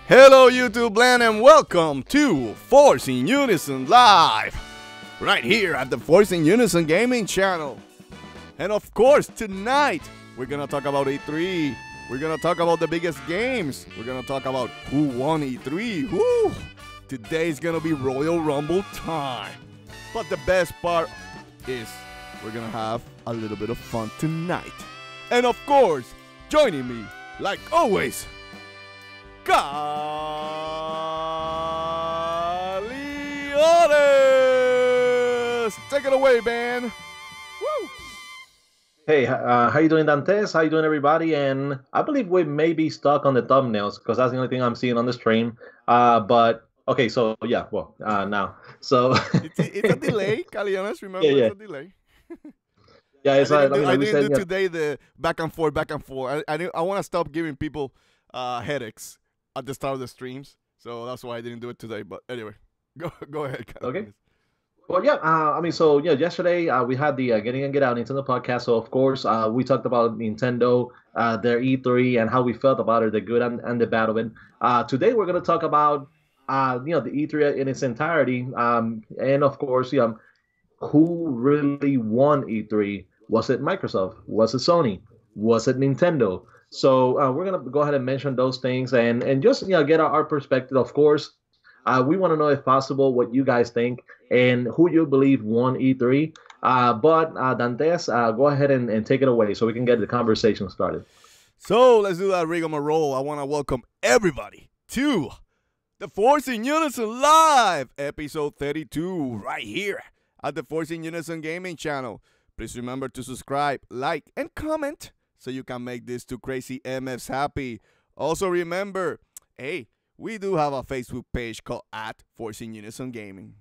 Hello YouTube land and welcome to Force In Unison Live, right here at the Force In Unison gaming channel. And of course tonight we're gonna talk about E3, we're gonna talk about the biggest games, we're gonna talk about who won E3. Woo! Today's gonna be Royal Rumble time. But the best part is we're gonna have a little bit of fun tonight. And of course, joining me, like always, Leones! Take it away, man. Woo! Hey, how you doing, Dantes? How you doing, everybody? And I believe we may be stuck on the thumbnails because that's the only thing I'm seeing on the stream. But okay, so yeah, well, now, so it's a delay, Leones. Remember, yeah. it's a delay. Yeah, it's I like we didn't said, do today the back and forth. I want to stop giving people headaches at the start of the streams, so that's why I didn't do it today. But anyway, go ahead. Okay. Well, yeah, yesterday we had the Getting and Get Out Nintendo podcast. So, of course, we talked about Nintendo, their E3, and how we felt about it, the good and the bad of it. Today, we're going to talk about, the E3 in its entirety. And, of course, who really won E3? Was it Microsoft? Was it Sony? Was it Nintendo? So we're going to go ahead and mention those things and just get our perspective. Of course, we want to know, if possible, what you guys think and who you believe won E3. But Dantes, go ahead and take it away so we can get the conversation started. So let's do that rigmarole. I want to welcome everybody to the Force In Unison Live, episode 32, right here at the Force In Unison gaming channel. Please remember to subscribe, like, and comment so you can make these two crazy MFs happy. Also remember, hey, we do have a Facebook page called @Force In Unison Gaming.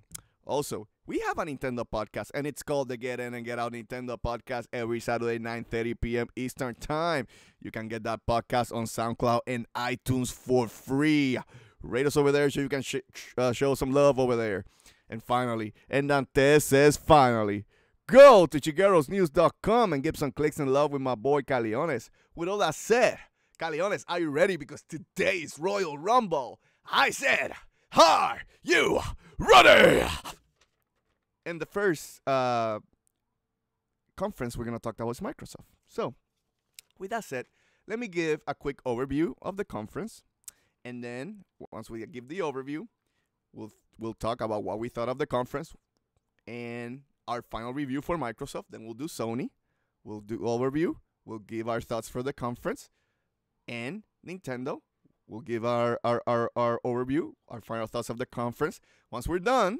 Also, we have a Nintendo podcast, and it's called the Get In and Get Out Nintendo Podcast every Saturday, 9:30 p.m. Eastern Time. You can get that podcast on SoundCloud and iTunes for free. Rate us over there so you can show some love over there. And finally, and Dantes says finally, go to chiguerosnews.com and give some clicks and love with my boy Leones. With all that said, Leones, are you ready? Because today is Royal Rumble. I said, are you ready? And the first conference we're going to talk about is Microsoft. So, with that said, let me give a quick overview of the conference. And then, once we give the overview, we'll talk about what we thought of the conference and our final review for Microsoft. Then we'll do Sony. We'll do overview. We'll give our thoughts for the conference. And Nintendo, we'll give our overview, our final thoughts of the conference. Once we're done,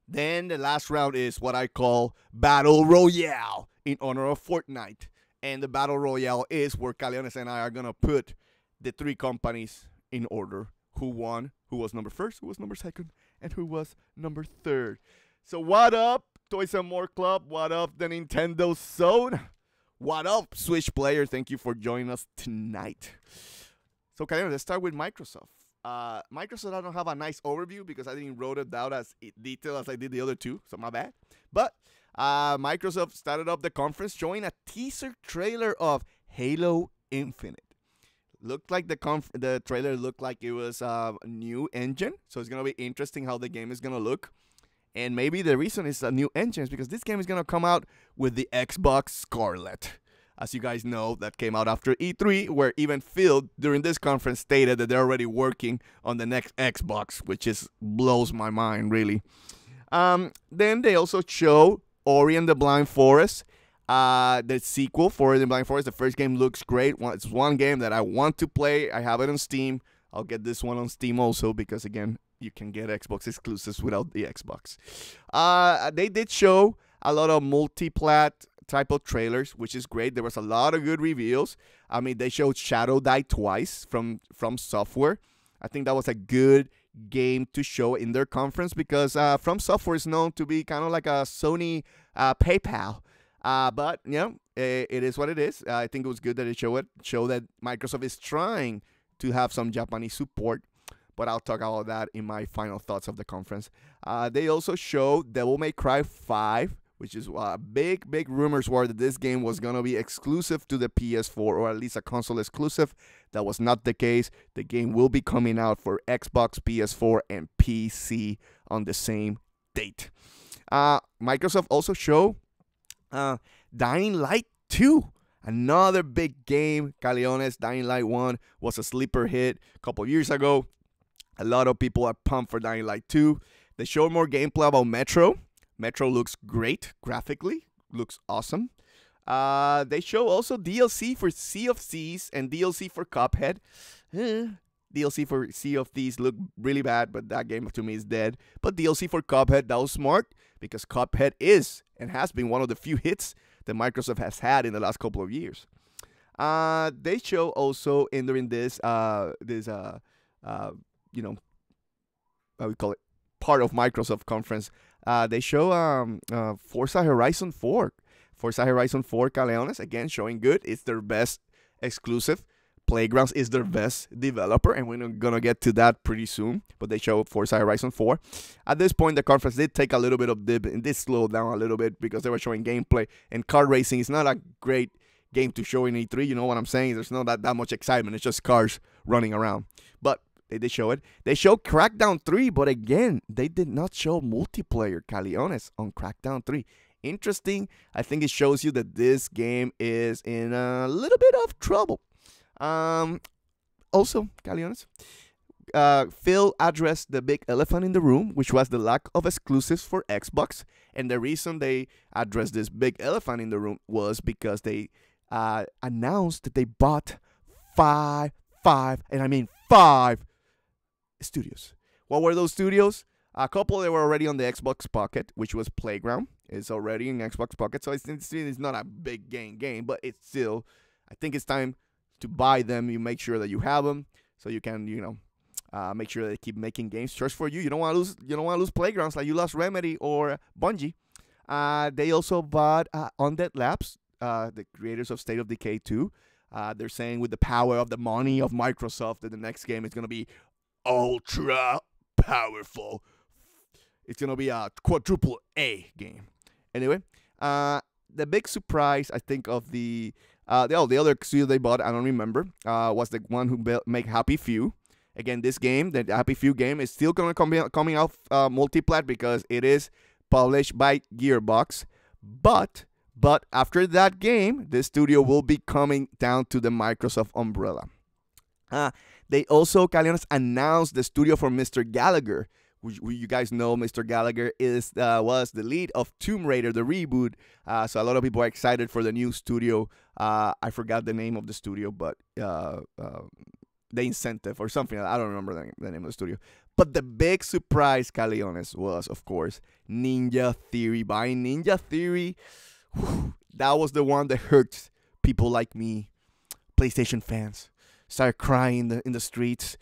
then the last round is what I call Battle Royale in honor of Fortnite. And the Battle Royale is where Leones and I are going to put the three companies in order. Who won, who was number first, who was number second, and who was number third. So what up, Toys and More Club? What up, the Nintendo Zone? What up, Switch player? Thank you for joining us tonight. So, let's start with Microsoft. Microsoft, I don't have a nice overview because I didn't wrote it down as detailed as I did the other two, so my bad. But Microsoft started up the conference showing a teaser trailer of Halo Infinite. Looked like the trailer looked like it was a new engine, so it's going to be interesting how the game is going to look. And maybe the reason it's a new engine is because this game is going to come out with the Xbox Scarlet. As you guys know, that came out after E3, where even Phil, during this conference, stated that they're already working on the next Xbox, which blows my mind, really. Then they also show Ori and the Blind Forest, the sequel for Ori and the Blind Forest. The first game looks great. It's one game that I want to play. I have it on Steam. I'll get this one on Steam also because, again, you can get Xbox exclusives without the Xbox. They did show a lot of multi-plat type of trailers, which is great. There was a lot of good reveals. I mean, they showed Shadow Die Twice from Software. I think that was a good game to show in their conference because From Software is known to be kind of like a Sony PayPal. But, it is what it is. I think it was good that it showed that Microsoft is trying to have some Japanese support. But I'll talk about that in my final thoughts of the conference. They also showed Devil May Cry 5, which is big rumors were that this game was going to be exclusive to the PS4, or at least a console exclusive. That was not the case. The game will be coming out for Xbox, PS4, and PC on the same date. Microsoft also showed Dying Light 2. Another big game. Caliones, Dying Light 1 was a sleeper hit a couple years ago. A lot of people are pumped for Dying Light 2. They showed more gameplay about Metro. Metro looks great graphically. Looks awesome. They show also DLC for Sea of Thieves and DLC for Cuphead. DLC for Sea of Thieves looked really bad, but that game to me is dead. But DLC for Cuphead, that was smart, because Cuphead is and has been one of the few hits that Microsoft has had in the last couple of years. They show also during this how we call it, part of Microsoft conference. They show Forza Horizon 4. Forza Horizon 4 Caliones, again, showing good. It's their best exclusive. Playgrounds is their best developer, and we're going to get to that pretty soon. But they show Forza Horizon 4. At this point, the conference did take a little bit of dip, and did slow down a little bit because they were showing gameplay. And car racing is not a great game to show in E3. You know what I'm saying? There's not that much excitement. It's just cars running around. But they did show it. They showed Crackdown 3, but again, they did not show multiplayer Caliones on Crackdown 3. Interesting. I think it shows you that this game is in a little bit of trouble. Also, Caliones, Phil addressed the big elephant in the room, which was the lack of exclusives for Xbox. And the reason they addressed this big elephant in the room was because they announced that they bought five studios. What were those studios? A couple that were already on the Xbox Pocket, which was Playground. It's already in Xbox Pocket, so it's not a big game, but it's still, I think it's time to buy them. You make sure that you have them, so you can, make sure they keep making games just for you. You don't want to lose Playgrounds like you lost Remedy or Bungie. They also bought Undead Labs, the creators of State of Decay 2. They're saying with the power of the money of Microsoft that the next game is going to be ultra powerful. It's going to be a quadruple A game. Anyway, the big surprise, I think, of the other studio they bought, I don't remember, was the one who make Happy Few. Again, this game, the Happy Few game, is still going to coming out multiplat because it is published by Gearbox. But after that game, the studio will be coming down to the Microsoft umbrella. They also, Caliones, announced the studio for Mr. Gallagher. You guys know Mr. Gallagher was the lead of Tomb Raider, the reboot. So a lot of people are excited for the new studio. I forgot the name of the studio, but the Incentive or something. I don't remember the name of the studio. But the big surprise, Caliones, was, of course, Ninja Theory. Buying Ninja Theory, that was the one that hurt people like me, PlayStation fans. Started crying in the streets,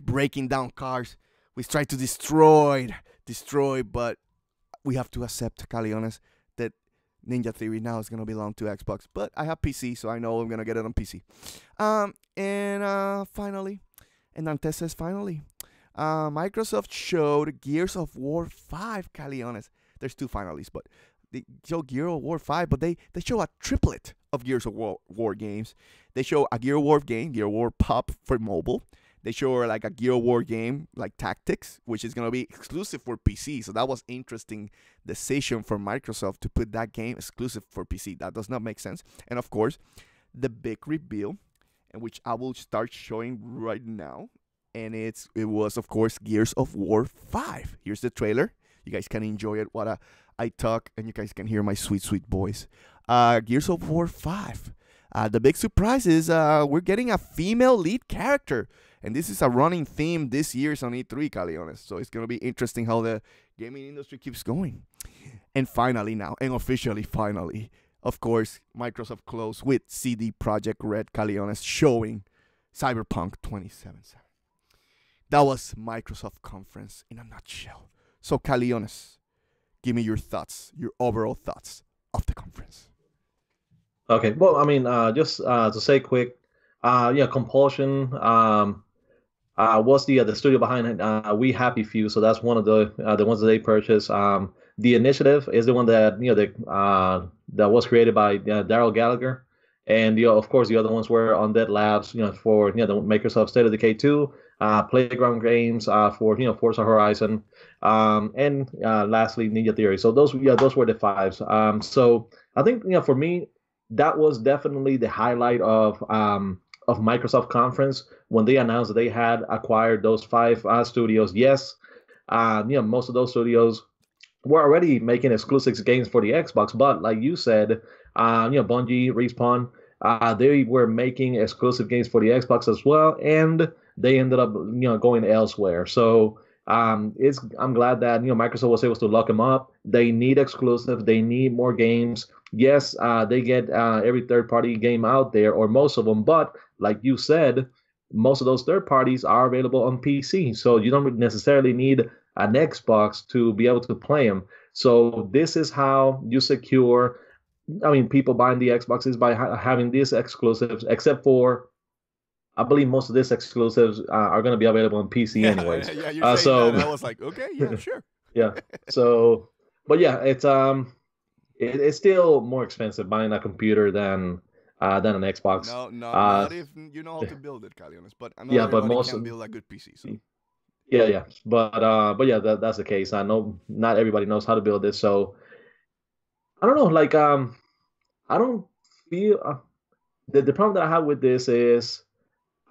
breaking down cars. We tried to destroy, but we have to accept, Caliones, that Ninja Theory now is going to belong to Xbox. But I have PC, so I know I'm going to get it on PC. Finally, and Dantes says finally, Microsoft showed Gears of War 5, Caliones. There's two finalists, but they show Gears of War 5, but they show a triplet of Gears of War games. They show a Gears of War game, Gears of War Pop for mobile. They show like a Gears of War game, like Tactics, which is going to be exclusive for PC. So that was interesting decision for Microsoft to put that game exclusive for PC. That does not make sense. And of course, the big reveal, in which I will start showing right now. And it was, of course, Gears of War 5. Here's the trailer. You guys can enjoy it while I talk, and you guys can hear my sweet, sweet voice. Gears of War 5. The big surprise is we're getting a female lead character. And this is a running theme this year's on E3, Caliones. So it's going to be interesting how the gaming industry keeps going. And finally now, and officially finally, of course, Microsoft closed with CD Projekt Red, Caliones, showing Cyberpunk 2077. That was Microsoft conference in a nutshell. So Caliones, give me your thoughts, your overall thoughts of the conference. Okay, well, I mean, just to say quick, Compulsion was the studio behind it. We Happy Few, so that's one of the ones that they purchased. the initiative is the one that that was created by Daryl Gallagher, and of course the other ones were Undead Labs, for the makers of State of Decay 2, Playground Games for Forza Horizon, and lastly Ninja Theory. So those were the fives. So I think for me that was definitely the highlight of Microsoft conference when they announced that they had acquired those five studios. Yes, most of those studios were already making exclusive games for the Xbox, but like you said, Bungie, Respawn, they were making exclusive games for the Xbox as well, and they ended up going elsewhere. So I'm glad that Microsoft was able to lock them up. They need exclusive. They need more games. Yes, they get every third party game out there, or most of them, but like you said, most of those third parties are available on PC, so you don't necessarily need an Xbox to be able to play them. So this is how you secure. I mean, people buying the Xboxes by having these exclusives, except for I believe most of these exclusives are going to be available on PC anyways. Yeah, you're saying that. I was like, okay, yeah, sure. Yeah. So, but yeah, it's still more expensive buying a computer than an Xbox. No, not if you know how to build it, Calionis. But not everybody can build a good PC. So. Yeah. But yeah, that's the case. I know not everybody knows how to build this, so I don't know. Like, I don't feel the problem that I have with this is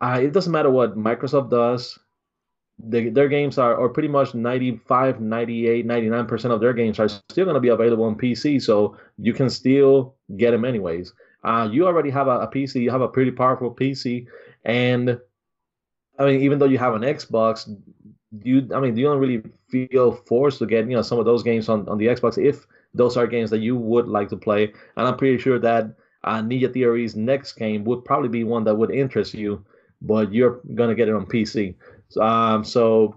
it doesn't matter what Microsoft does. Their games are, or pretty much 95, 98, 99% of their games are still going to be available on PC, so you can still get them anyways. You already have a PC, you have a pretty powerful PC, and I mean, even though you have an Xbox, you don't really feel forced to get some of those games on the Xbox if those are games that you would like to play. And I'm pretty sure that Ninja Theory's next game would probably be one that would interest you, but you're gonna get it on PC. So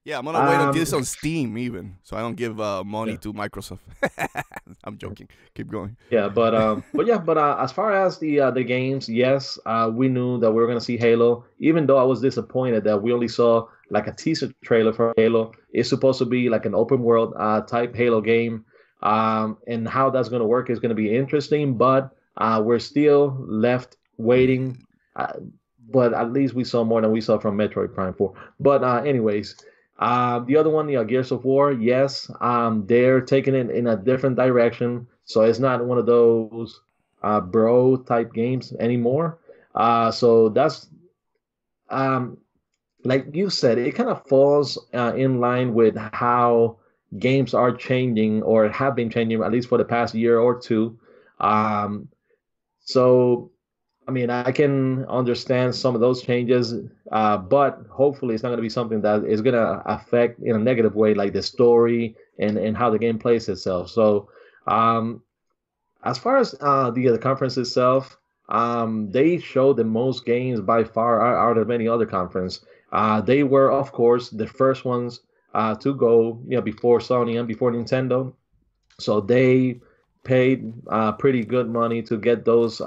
yeah, I'm gonna wait until it's on Steam even, so I don't give money to Microsoft. I'm joking. Keep going. Yeah, but as far as the games, yes, we knew that we were gonna see Halo. Even though I was disappointed that we only saw like a teaser trailer for Halo. It's supposed to be like an open world type Halo game, and how that's gonna work is gonna be interesting. But we're still left waiting. But at least we saw more than we saw from Metroid Prime 4. But anyways, the other one, Gears of War, yes, they're taking it in a different direction. So it's not one of those bro type games anymore. So that's like you said, it kind of falls in line with how games are changing or have been changing at least for the past year or two. So I mean, I can understand some of those changes, but hopefully it's not going to be something that is going to affect in a negative way, like the story and how the game plays itself. So, as far as the conference itself, they showed the most games by far out of any other conference. They were, of course, the first ones to go, before Sony and before Nintendo. So they paid pretty good money to get those.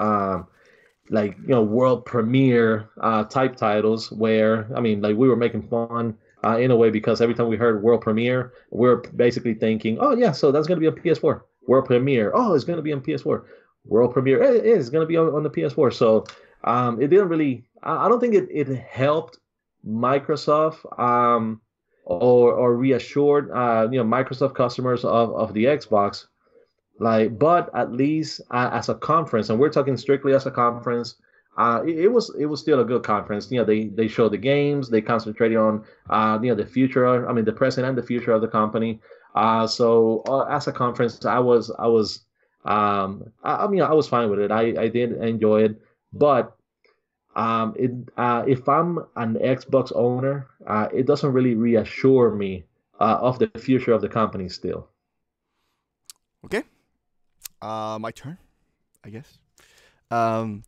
Like world premiere type titles where I mean like we were making fun in a way because every time we heard world premiere we're basically thinking, oh yeah, so that's going to be on PS4. World premiere, oh, it's going to be on PS4. World premiere, it is going to be on the PS4. So it didn't really, I don't think it helped Microsoft or reassured Microsoft customers of the Xbox. Like, but at least as a conference, and we're talking strictly as a conference, it was still a good conference. They showed the games, they concentrated on the future. I mean, the present and the future of the company. So as a conference, I was I mean, I was fine with it. I did enjoy it, but if I'm an Xbox owner, it doesn't really reassure me of the future of the company still. Okay. My turn, I guess. I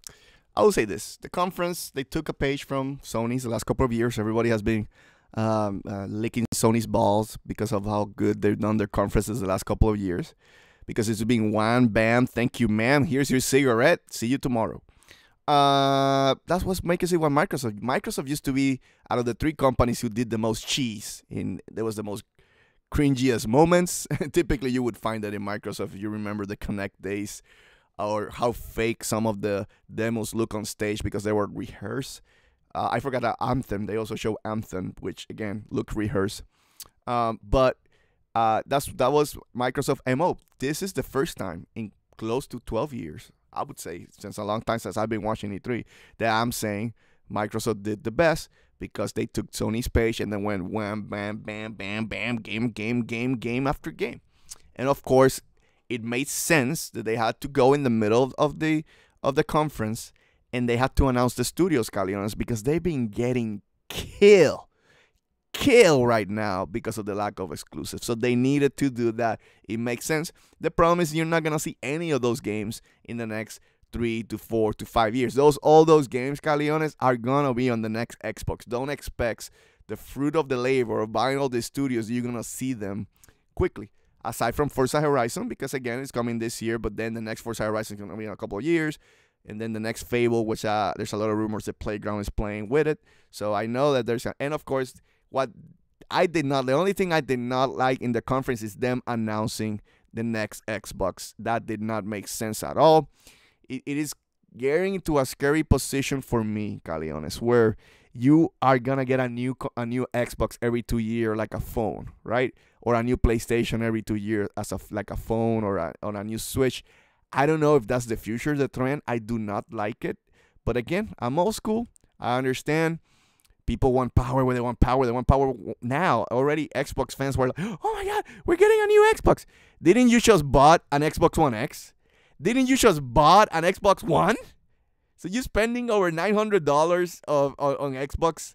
will say this. The conference, they took a page from Sony's the last couple of years. Everybody has been licking Sony's balls because of how good they've done their conferences the last couple of years. Because it's been one, bam, thank you, ma'am. Here's your cigarette. See you tomorrow. That's what's making it one Microsoft. Microsoft used to be, out of the three companies who did the most cheese. There was the most cringiest moments. Typically, you would find that in Microsoft. If you remember the Connect days, or how fake some of the demos look on stage because they were rehearsed. I forgot that Anthem. They also show Anthem, which again look rehearsed. But that was Microsoft MO. This is the first time in close to 12 years, I would say, since a long time since I've been watching E3, that I'm saying Microsoft did the best because they took Sony's page and then went wham, bam, bam, bam, bam, game after game. And of course, it made sense that they had to go in the middle of the conference and they had to announce the studios, Caliones, because they've been getting killed right now because of the lack of exclusives. So they needed to do that. It makes sense. The problem is you're not going to see any of those games in the next 3 to 4 to 5 years. All those games, Caliones, are going to be on the next Xbox. Don't expect the fruit of the labor of buying all these studios. You're going to see them quickly. Aside from Forza Horizon, because again, it's coming this year, but then the next Forza Horizon is going to be in a couple of years. And then the next Fable, which there's a lot of rumors that Playground is playing with it. So I know that and of course, the only thing I did not like in the conference is them announcing the next Xbox. That did not make sense at all. It is getting into a scary position for me, Caliones, where you are going to get a new Xbox every 2 years like a phone, right? Or a new PlayStation every 2 years like a phone or on a new Switch. I don't know if that's the future, the trend. I do not like it. But again, I'm old school. I understand. People want power when they want power. They want power now. Already Xbox fans were like, oh my God, we're getting a new Xbox. Didn't you just bought an Xbox One X? Didn't you just bought an Xbox One? So you're spending over $900 on Xbox.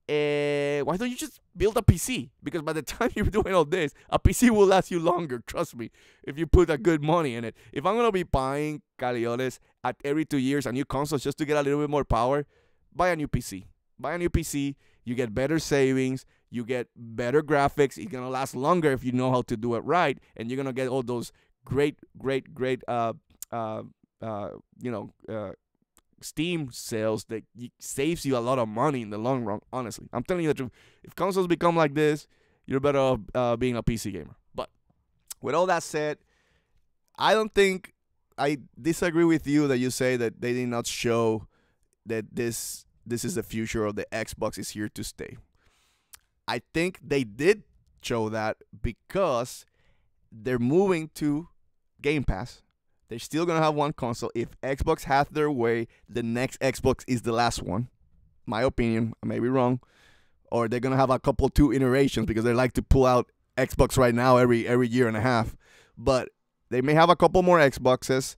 Why don't you just build a PC? Because by the time you're doing all this, a PC will last you longer. Trust me, if you put a good money in it. If I'm gonna be buying Caliones at every 2 years a new console just to get a little bit more power, buy a new PC. Buy a new PC. You get better savings. You get better graphics. It's gonna last longer if you know how to do it right, and you're gonna get all those great Steam sales that saves you a lot of money in the long run. Honestly, I'm telling you the truth. If consoles become like this, you're better off being a PC gamer. But with all that said, I don't think I disagree with you that you say that they did not show that this is the future of the Xbox is here to stay. I think they did show that because they're moving to Game Pass. They're still going to have one console. If Xbox has their way, the next Xbox is the last one. My opinion. I may be wrong. Or they're going to have a couple, 2 iterations because they like to pull out Xbox right now every year and a half. But they may have a couple more Xboxes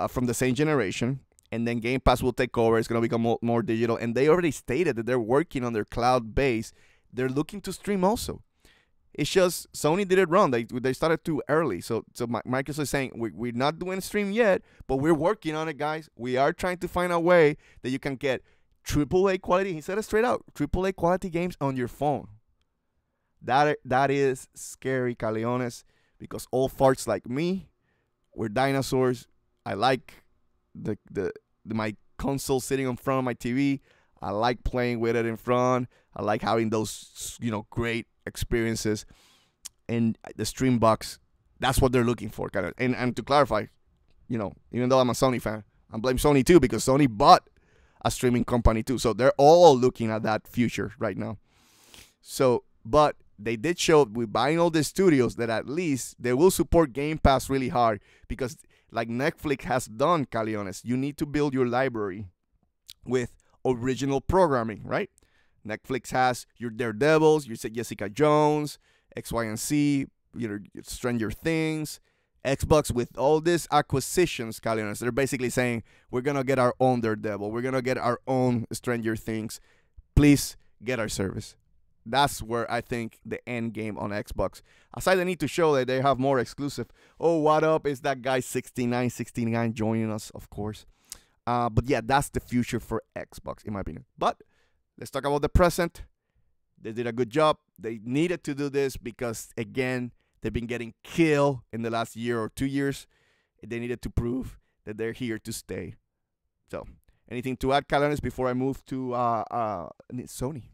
from the same generation. And then Game Pass will take over. It's going to become more digital. And they already stated that they're working on their cloud base. They're looking to stream also. It's just Sony did it wrong. They started too early. So Microsoft is saying, we're not doing stream yet, but we're working on it, guys. We are trying to find a way that you can get AAA quality. He said it straight out, AAA quality games on your phone. That is scary, Caliones, because old farts like me, we're dinosaurs. I like my console sitting in front of my TV. I like playing with it in front. I like having those, great experiences. And the stream box, that's what they're looking for. Kind of. And to clarify, even though I'm a Sony fan, I blame Sony too because Sony bought a streaming company too. So they're all looking at that future right now. So, but they did show with buying all the studios that at least they will support Game Pass really hard because like Netflix has done, Caliones, you need to build your library with original programming, right? Netflix has your Daredevils, your Jessica Jones, X, Y, and Z, Stranger Things. Xbox with all these acquisitions, Caliones, they're basically saying, we're going to get our own Daredevil. We're going to get our own Stranger Things. Please get our service. That's where I think the end game on Xbox. Aside, they need to show that they have more exclusive. Oh, what up? Is that guy 6969 joining us, of course. But yeah, that's the future for Xbox, in my opinion. But let's talk about the present. They did a good job. They needed to do this because, again, they've been getting killed in the last year or 2 years. They needed to prove that they're here to stay. So, anything to add, Caliones, before I move to Sony?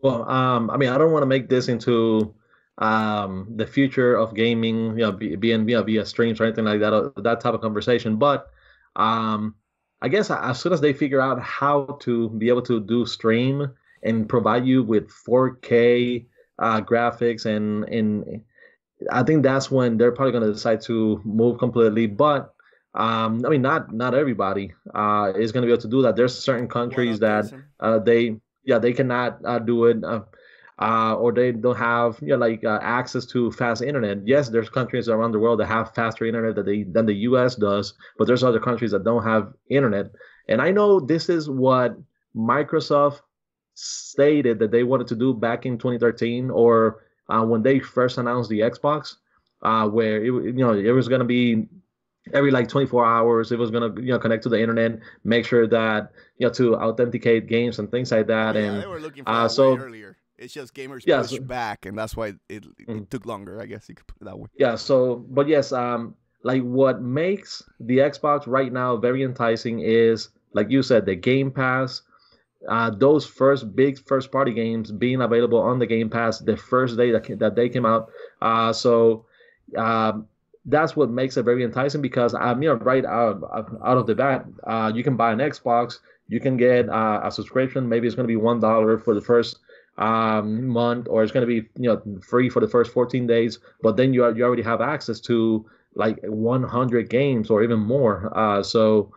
Well, I don't want to make this into the future of gaming, being via streams or anything like that, that type of conversation. But um, I guess as soon as they figure out how to be able to do stream and provide you with 4K graphics, and I think that's when they're probably going to decide to move completely. But I mean, not everybody is going to be able to do that. There's certain One countries of that this. they cannot do it. Or they don't have access to fast internet. Yes, there's countries around the world that have faster internet than the U.S. does, but there's other countries that don't have internet. And I know this is what Microsoft stated that they wanted to do back in 2013, or when they first announced the Xbox, where it was going to be every like 24 hours. It was going to connect to the internet, make sure that to authenticate games and things like Oh that. yeah, And they were looking for that way so earlier. It's just gamers yes. pushed back, and that's why it Mhm. took longer. I guess you could put it that way. Yeah, so but yes, like what makes the Xbox right now very enticing is, like you said, the Game Pass. Those first party games being available on the Game Pass the first day that they came out. So um, that's what makes it very enticing, because right out of the bat, you can buy an Xbox, you can get a subscription. Maybe it's going to be $1 for the first month, or it's going to be free for the first 14 days. But then you already have access to like 100 games or even more. So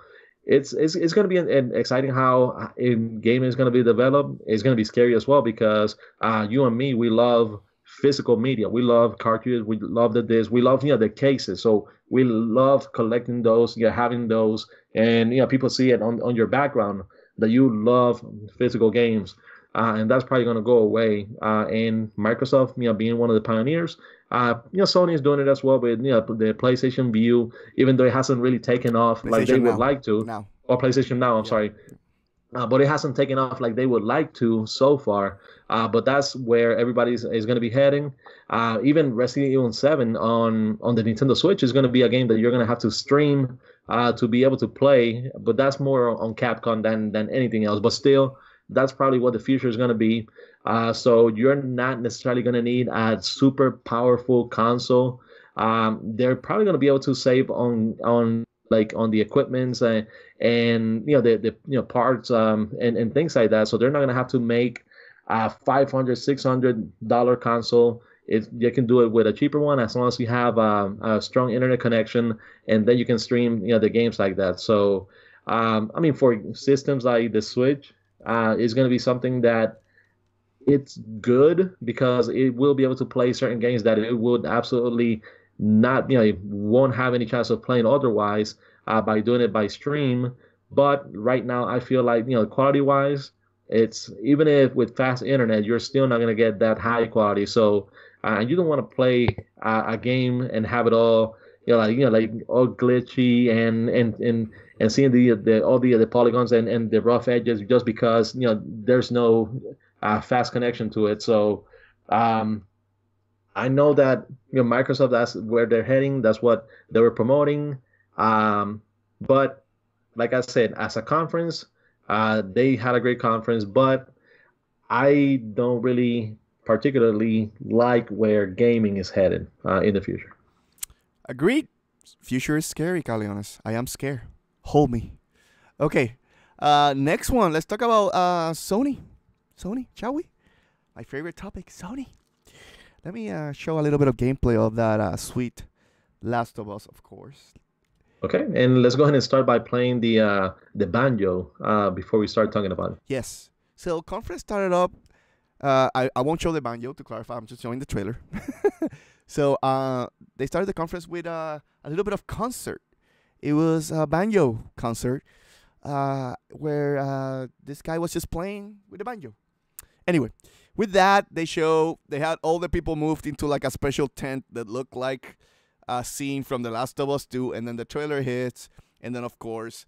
it's going to be an exciting how in gaming is going to be developed. It's going to be scary as well, because you and me, we love physical media. We love cartridges. We love the disc. We love the cases. So we love collecting those, having those, and people see it on your background that you love physical games. And that's probably going to go away. And Microsoft, being one of the pioneers, Sony is doing it as well with the PlayStation View, even though it hasn't really taken off like they PlayStation would now, like to, now, or PlayStation Now. I'm yeah. sorry, but it hasn't taken off like they would like to so far. But that's where everybody is going to be heading. Even Resident Evil 7 on the Nintendo Switch is going to be a game that you're going to have to stream to be able to play. But that's more on Capcom than anything else. But still, that's probably what the future is going to be. So you're not necessarily going to need a super powerful console. They're probably going to be able to save on like on the equipments and the parts and things like that. So they're not gonna have to make a $500-$600 console. You can do it with a cheaper one, as long as you have a strong internet connection, and then you can stream the games like that. So I mean, for systems like the Switch, it's gonna be something that it's good, because it will be able to play certain games that it would absolutely not, it won't have any chance of playing otherwise by doing it by stream. But right now, I feel like, quality wise, it's even if with fast internet, you're still not going to get that high quality. So you don't want to play a game and have it all, like all glitchy and seeing the all the polygons and the rough edges, just because there's no fast connection to it. So um, I know that Microsoft, that's where they're heading. That's what they were promoting. But like I said, as a conference, they had a great conference, but I don't really particularly like where gaming is headed in the future. Agreed. Future is scary, Calionis. I am scared. Hold me. Okay. Next one. Let's talk about Sony. Sony, shall we? My favorite topic, Sony. Let me show a little bit of gameplay of that sweet Last of Us, of course. Okay, and let's go ahead and start by playing the banjo before we start talking about it. Yes. So conference started up. I won't show the banjo to clarify. I'm just showing the trailer. So they started the conference with a little bit of concert. It was a banjo concert where this guy was just playing with the banjo. Anyway, with that, they had all the people moved into like a special tent that looked like a scene from The Last of Us 2, and then the trailer hits, and then of course,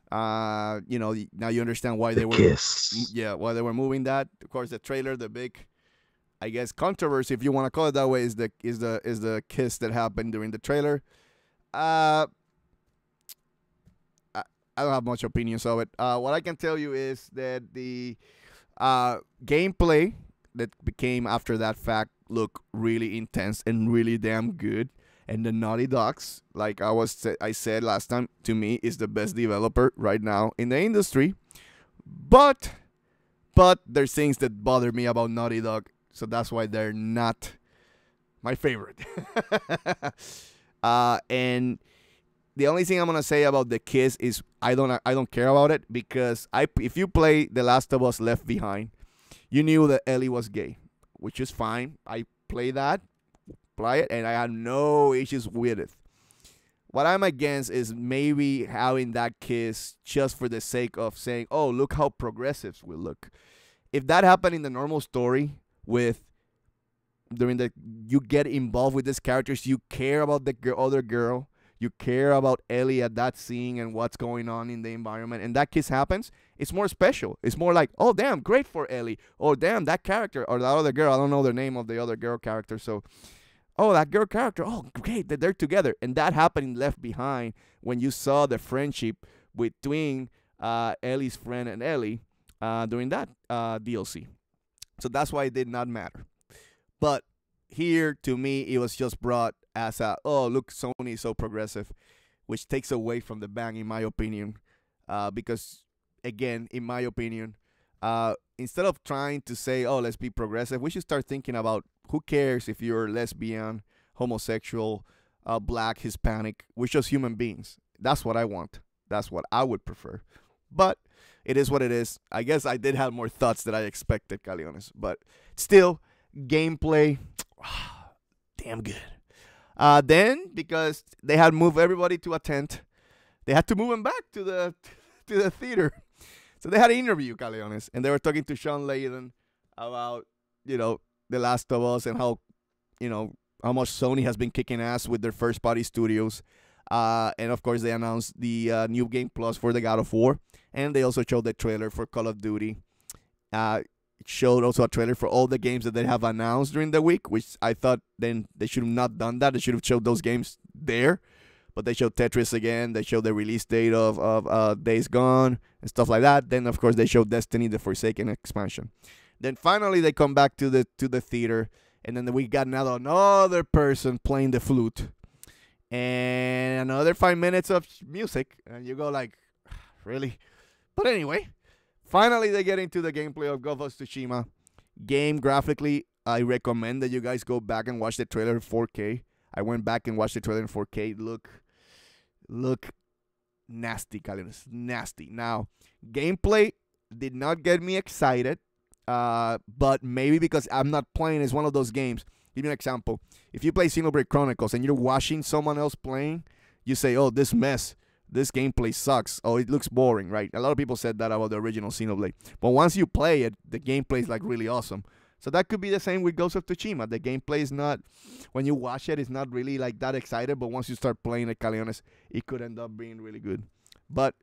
now you understand why they were Kiss. Yeah, why they were moving that. Of course, the trailer, the big, I guess, controversy, if you want to call it that way, is the kiss that happened during the trailer. I don't have much opinions of it. What I can tell you is that the gameplay that became after that fact look really intense and really damn good. And the Naughty Dogs, like I said last time, to me is the best developer right now in the industry. But there's things that bother me about Naughty Dog, so that's why they're not my favorite. And the only thing I'm gonna say about the kiss is I don't care about it, because if you play The Last of Us Left Behind, you knew that Ellie was gay, which is fine. I play it, and I had no issues with it. What I'm against is maybe having that kiss just for the sake of saying, oh, look how progressives will look. If that happened in the normal story you get involved with these characters, you care about the other girl, you care about Ellie at that scene and what's going on in the environment, and that kiss happens, it's more special. It's more like, oh, damn, great for Ellie. Oh, damn, that character or that other girl, I don't know the name of the other girl character, so, oh, that girl character, oh, great, that they're together. And that happened in Left Behind when you saw the friendship between Ellie's friend and Ellie during that DLC. So that's why it did not matter. But here, to me, it was just brought as oh, look, Sony is so progressive, which takes away from the bang, in my opinion. Because, again, in my opinion, instead of trying to say, oh, let's be progressive, we should start thinking about who cares if you're lesbian, homosexual, black, Hispanic. We're just human beings. That's what I want. That's what I would prefer. But it is what it is. I guess I did have more thoughts than I expected, Caliones. But still, gameplay, damn good. Then, because they had moved everybody to a tent, they had to move them back to the theater. So they had an interview, Caliones, and they were talking to Sean Layden about, The Last of Us and how much Sony has been kicking ass with their first-party studios. And, of course, they announced the new Game Plus for the God of War, and they also showed the trailer for Call of Duty. It showed also a trailer for all the games that they have announced during the week, which I thought then they should have not done that. They should have showed those games there. But they showed Tetris again. They showed the release date of Days Gone and stuff like that. Then, of course, they showed Destiny, the Forsaken expansion. Then finally they come back to the theater, and then we got another person playing the flute, and another 5 minutes of music, and you go like, really? But anyway, finally they get into the gameplay of Ghost of Tsushima. Game graphically, I recommend that you guys go back and watch the trailer in 4K. I went back and watched the trailer in 4K. Look nasty, Caliones. Nasty. Now, gameplay did not get me excited, but maybe because I'm not playing, it's one of those games. Give you an example. If you play Xenoblade Chronicles and you're watching someone else playing, you say, oh, this gameplay sucks. Oh, it looks boring, right? A lot of people said that about the original Xenoblade. But once you play it, the gameplay is like really awesome. So that could be the same with Ghost of Tsushima. The gameplay is not, when you watch it, it's not really like that excited. But once you start playing it, Caliones, it could end up being really good. But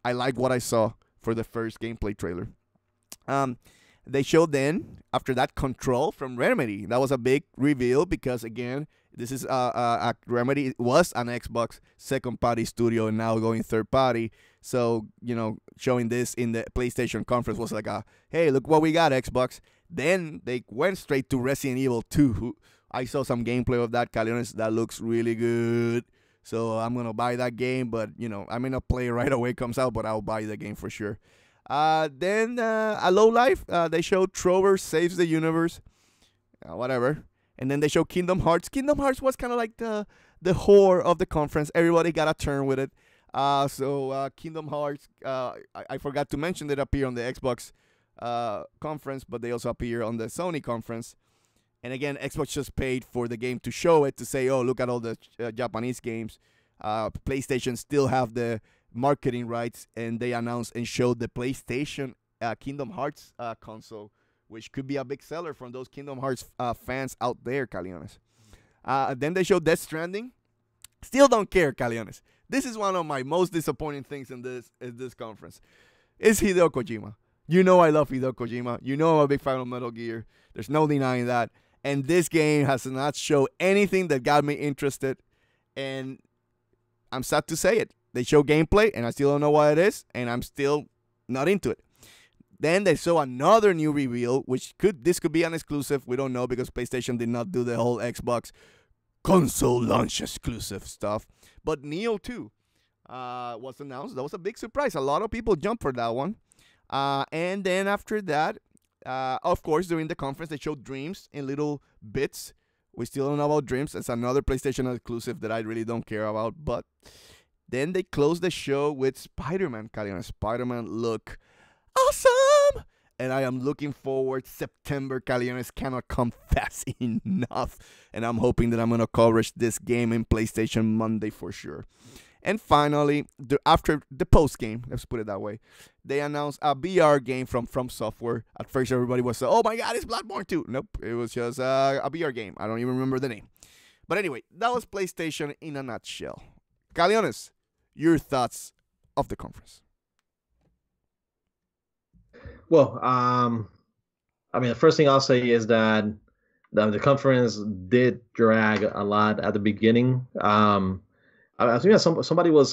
I like what I saw for the first gameplay trailer. They showed then, after that, Control from Remedy. That was a big reveal because, again, this is Remedy. It was an Xbox second-party studio and now going third-party. So, showing this in the PlayStation conference was like hey, look what we got, Xbox. Then they went straight to Resident Evil 2. I saw some gameplay of that, Caliones. That looks really good. So I'm going to buy that game, but, I may not play it right away it comes out, but I'll buy the game for sure. Then a low life, they showed Trover Saves the Universe, whatever. And then they showed Kingdom Hearts. Kingdom Hearts was kind of like the whore of the conference. Everybody got a turn with it. So Kingdom Hearts, I forgot to mention that appear on the Xbox conference, but they also appear on the Sony conference. And again, Xbox just paid for the game to show it, to say, oh, look at all the Japanese games. PlayStation still have the marketing rights, and they announced and showed the PlayStation Kingdom Hearts console, which could be a big seller from those Kingdom Hearts fans out there, Caliones. Then they showed Death Stranding. Still don't care, Caliones. This is one of my most disappointing things in this conference. It's Hideo Kojima. I love Hideo Kojima. I'm a big fan of Metal Gear. There's no denying that. And this game has not shown anything that got me interested. And I'm sad to say it. They show gameplay, and I still don't know what it is, and I'm still not into it. Then they saw another new reveal, which this could be an exclusive. We don't know because PlayStation did not do the whole Xbox console launch exclusive stuff. But Neo 2 was announced. That was a big surprise. A lot of people jumped for that one. And then after that, of course, during the conference, they showed Dreams in little bits. We still don't know about Dreams. It's another PlayStation exclusive that I really don't care about. But then they closed the show with Spider-Man. Spider-Man look awesome, and I am looking forward. September, Caliones cannot come fast enough, and I'm hoping that I'm gonna coverage this game in PlayStation Monday for sure. And finally, after the post game, let's put it that way, they announced a VR game from Software. At first, everybody was oh my god, it's Bloodborne 2. Nope, it was just a VR game. I don't even remember the name. But anyway, that was PlayStation in a nutshell. Caliones, your thoughts of the conference? Well, I mean, the first thing I'll say is that the conference did drag a lot at the beginning. I think that somebody was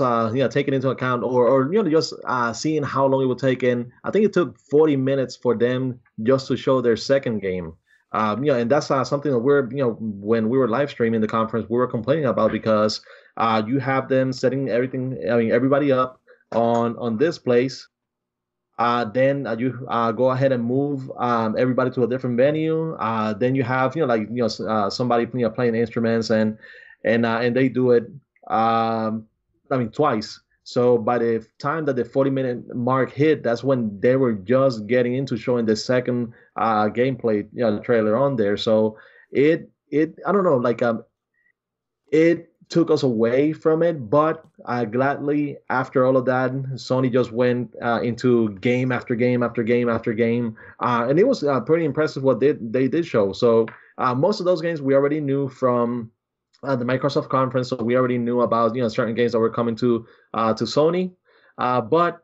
taking into account or just seeing how long it would take. And I think it took 40 minutes for them just to show their second game. And that's something that when we were live streaming the conference, we were complaining about because you have them setting everybody up on this place. Then you go ahead and move everybody to a different venue. Then you have somebody playing instruments and they do it twice. So by the time that the 40-minute mark hit, that's when they were just getting into showing the second gameplay trailer on there. So it I don't know, it took us away from it, but gladly after all of that, Sony just went into game after game after game after game, and it was pretty impressive what they did show. So most of those games we already knew from the Microsoft conference, so we already knew about certain games that were coming to Sony, but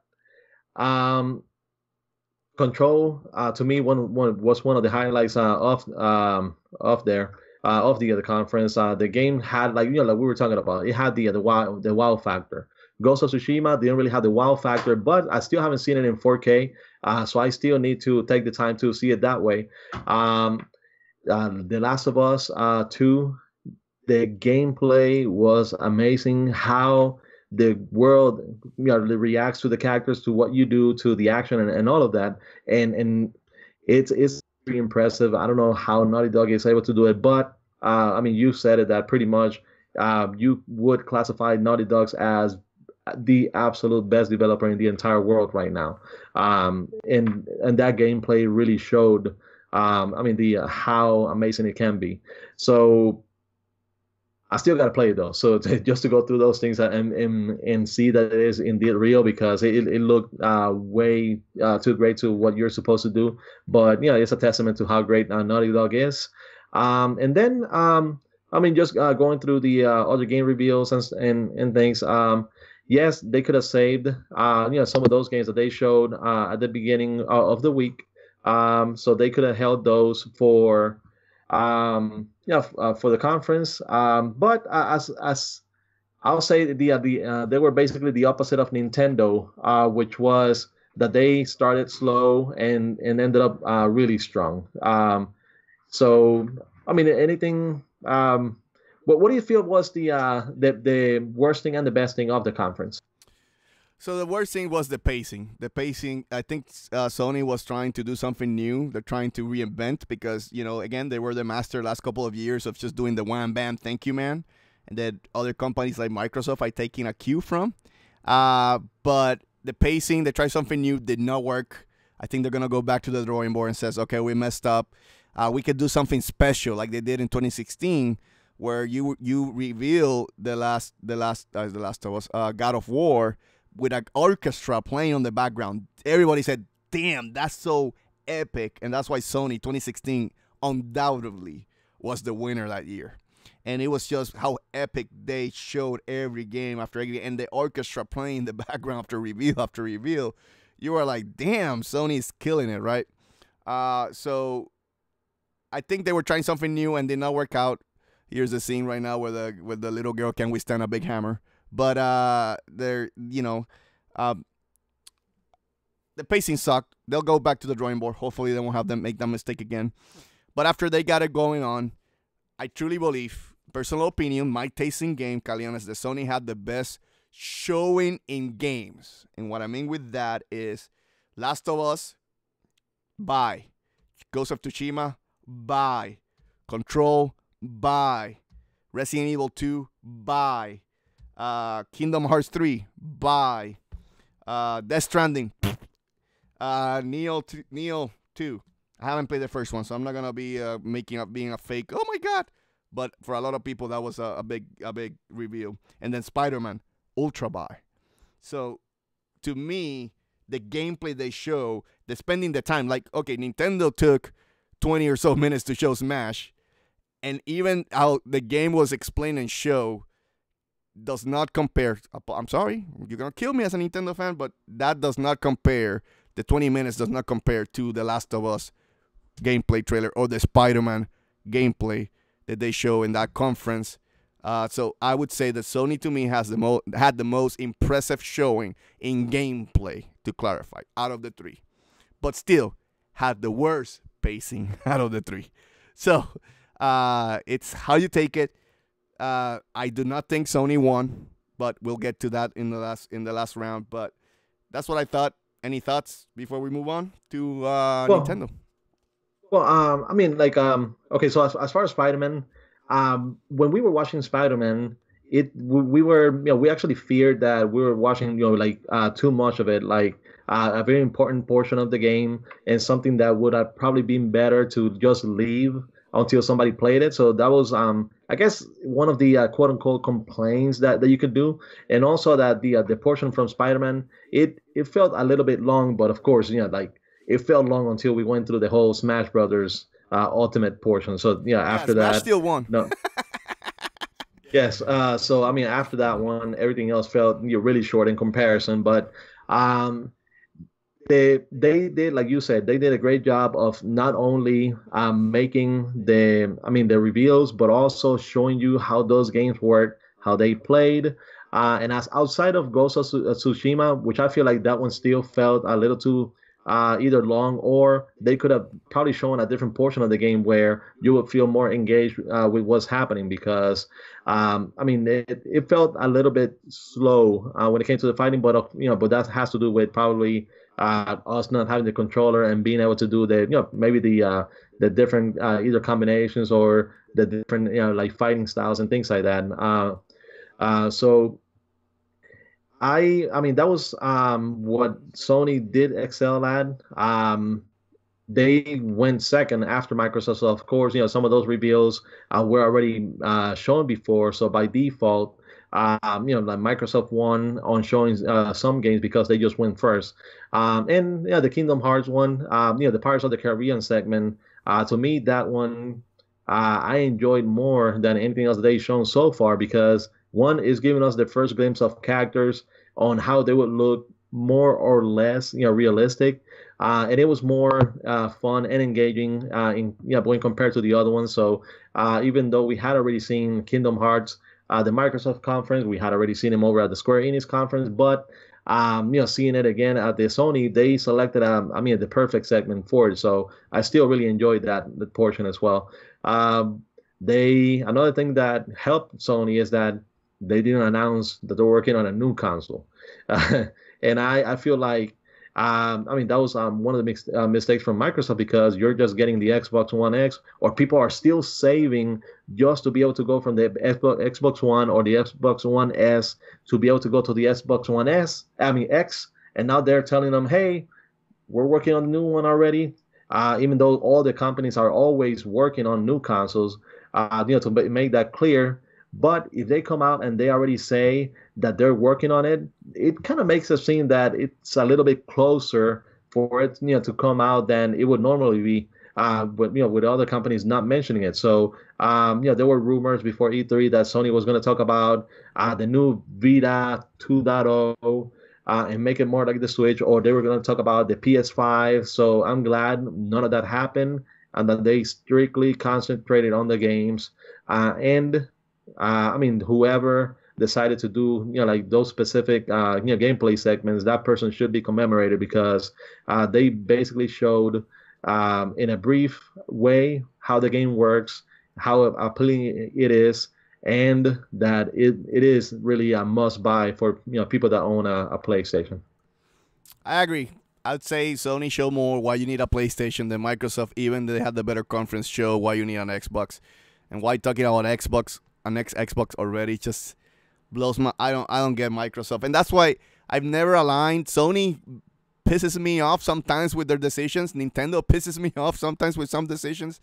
Control to me was one of the highlights of there. Of the other conference, the game had like we were talking about. It had the wow factor. Ghost of Tsushima didn't really have the wow factor, but I still haven't seen it in 4K, so I still need to take the time to see it that way. The Last of Us 2, the gameplay was amazing. How the world reacts to the characters, to what you do, to the action, and all of that, and it's pretty impressive. I don't know how Naughty Dog is able to do it, but you said it that pretty much you would classify Naughty Dog as the absolute best developer in the entire world right now, and that gameplay really showed how amazing it can be. So I still got to play it though. So just to go through those things and see that it is indeed real, because it looked way too great to what you're supposed to do. But it's a testament to how great Naughty Dog is. And then just going through the other game reveals and things. Yes, they could have saved some of those games that they showed at the beginning of the week. So they could have held those for for the conference. But as I'll say, they were basically the opposite of Nintendo, which was that they started slow and ended up really strong. So anything. What do you feel was the worst thing and the best thing of the conference? So the worst thing was the pacing. The pacing, I think Sony was trying to do something new. They're trying to reinvent because, again, they were the master last couple of years of just doing the wham, bam, thank you, man. And then other companies like Microsoft are taking a cue from. But the pacing, they tried something new, did not work. I think they're going to go back to the drawing board and says, okay, we messed up. We could do something special like they did in 2016 where you reveal the last of us, God of War, with an orchestra playing on the background. Everybody said, damn, that's so epic. And that's why Sony 2016 undoubtedly was the winner that year. And it was just how epic they showed every game after every game. And the orchestra playing in the background after reveal. You were like, damn, Sony's killing it, right? So I think they were trying something new and did not work out. Here's the scene right now where the little girl can withstand a big hammer. But the pacing sucked. They'll go back to the drawing board. Hopefully, they won't have them make that mistake again. But after they got it going on, I truly believe, personal opinion, my taste in game, Calianes, that Sony had the best showing in games. And what I mean with that is Last of Us, bye. Ghost of Tsushima, bye. Control, bye. Resident Evil 2, bye. Kingdom Hearts 3, bye. Death Stranding, Neo 2. I haven't played the first one, so I'm not gonna be making up being a fake. Oh my god! But for a lot of people, that was a big reveal. And then Spider-Man, ultra buy. So to me, the gameplay they show, the spending the time, like okay, Nintendo took 20 or so minutes to show Smash, and even how the game was explained and show does not compare. I'm sorry, you're gonna kill me as a Nintendo fan, but that does not compare. The 20 minutes does not compare to the Last of Us gameplay trailer or the Spider-Man gameplay that they show in that conference. So I would say that Sony to me had the most impressive showing in gameplay, to clarify, out of the three, but still had the worst pacing out of the three. So it's how you take it. I do not think Sony won, but we'll get to that in the last round. But that's what I thought. Any thoughts before we move on to Nintendo? Well, I mean, like, okay, so as far as Spider-Man, when we were watching Spider-Man, we were, we actually feared that we were watching, like too much of it, like a very important portion of the game, and something that would have probably been better to just leave until somebody played it. So that was, I guess, one of the quote unquote complaints that you could do, and also that the portion from Spider-Man, it felt a little bit long, but of course, like it felt long until we went through the whole Smash Brothers Ultimate portion. So after Smash that, still won. No. Yes. So I mean, after that one, everything else felt really short in comparison. But they did, like you said, they did a great job of not only making the reveals, but also showing you how those games work, how they played. And as outside of Ghost of Tsushima, which I feel like that one still felt a little too either long, or they could have probably shown a different portion of the game where you would feel more engaged with what's happening, because it felt a little bit slow when it came to the fighting, but but that has to do with probably us not having the controller and being able to do the maybe the different either combinations or the different like fighting styles and things like that. So I mean that was what Sony did excel at. They went second after Microsoft. So of course, some of those reveals were already shown before. So by default, like Microsoft won on showing some games because they just went first. And the Kingdom Hearts one, the Pirates of the Caribbean segment. To me, that one I enjoyed more than anything else they've shown so far, because one is giving us the first glimpse of characters on how they would look more or less, realistic. And it was more fun and engaging when compared to the other ones. So even though we had already seen Kingdom Hearts, the Microsoft conference, we had already seen him over at the Square Enix conference, but seeing it again at the Sony, they selected the perfect segment for it. So I still really enjoyed that portion as well. Another thing that helped Sony is that they didn't announce that they're working on a new console, and I feel like that was one of the mistakes from Microsoft, because you're just getting the Xbox One X, or people are still saving just to be able to go from the Xbox One or the Xbox One S to be able to go to the Xbox One X, and now they're telling them, hey, we're working on a new one already. Even though all the companies are always working on new consoles, to make that clear. But if they come out and they already say that they're working on it, it kind of makes us seem that it's a little bit closer for it, to come out than it would normally be. With other companies not mentioning it. So, there were rumors before E3 that Sony was going to talk about the new Vita 2.0 and make it more like the Switch, or they were going to talk about the PS5. So I'm glad none of that happened, and that they strictly concentrated on the games. Whoever decided to do, like those specific, gameplay segments, that person should be commemorated because they basically showed, in a brief way, how the game works, how appealing it is, and that it is really a must buy for people that own a PlayStation. I agree. I'd say Sony show more why you need a PlayStation than Microsoft. Even they had the better conference show why you need an Xbox, and why talking about Xbox, an Xbox already just blows my. I don't get Microsoft, and that's why I've never aligned. Sony pisses me off sometimes with their decisions. Nintendo pisses me off sometimes with some decisions,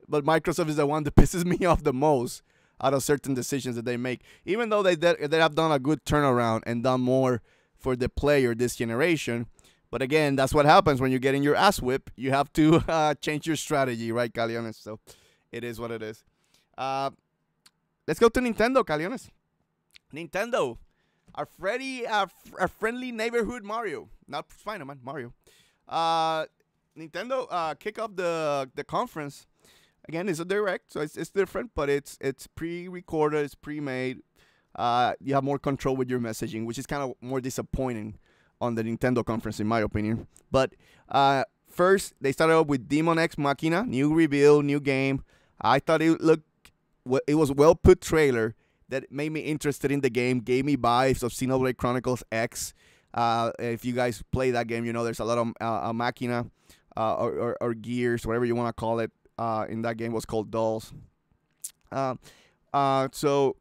but Microsoft is the one that pisses me off the most out of certain decisions that they make. Even though they have done a good turnaround and done more for the player this generation. But again, that's what happens when you're getting your ass whipped. You have to change your strategy, right, Caliones? So it is what it is. Let's go to Nintendo, Caliones. Nintendo, our friendly neighborhood Mario. Not Spider-Man, Mario. Nintendo kick off the conference. Again, it's a direct, so it's different, but it's pre-recorded, it's pre-made. You have more control with your messaging, which is kind of more disappointing on the Nintendo conference, in my opinion. But first, they started off with Demon X Machina, new reveal, new game. I thought it was well put trailer that made me interested in the game, gave me vibes of Xenoblade Chronicles X. If you guys play that game, you know there's a lot of Machina or gears, whatever you want to call it. In that game was called Dolls. So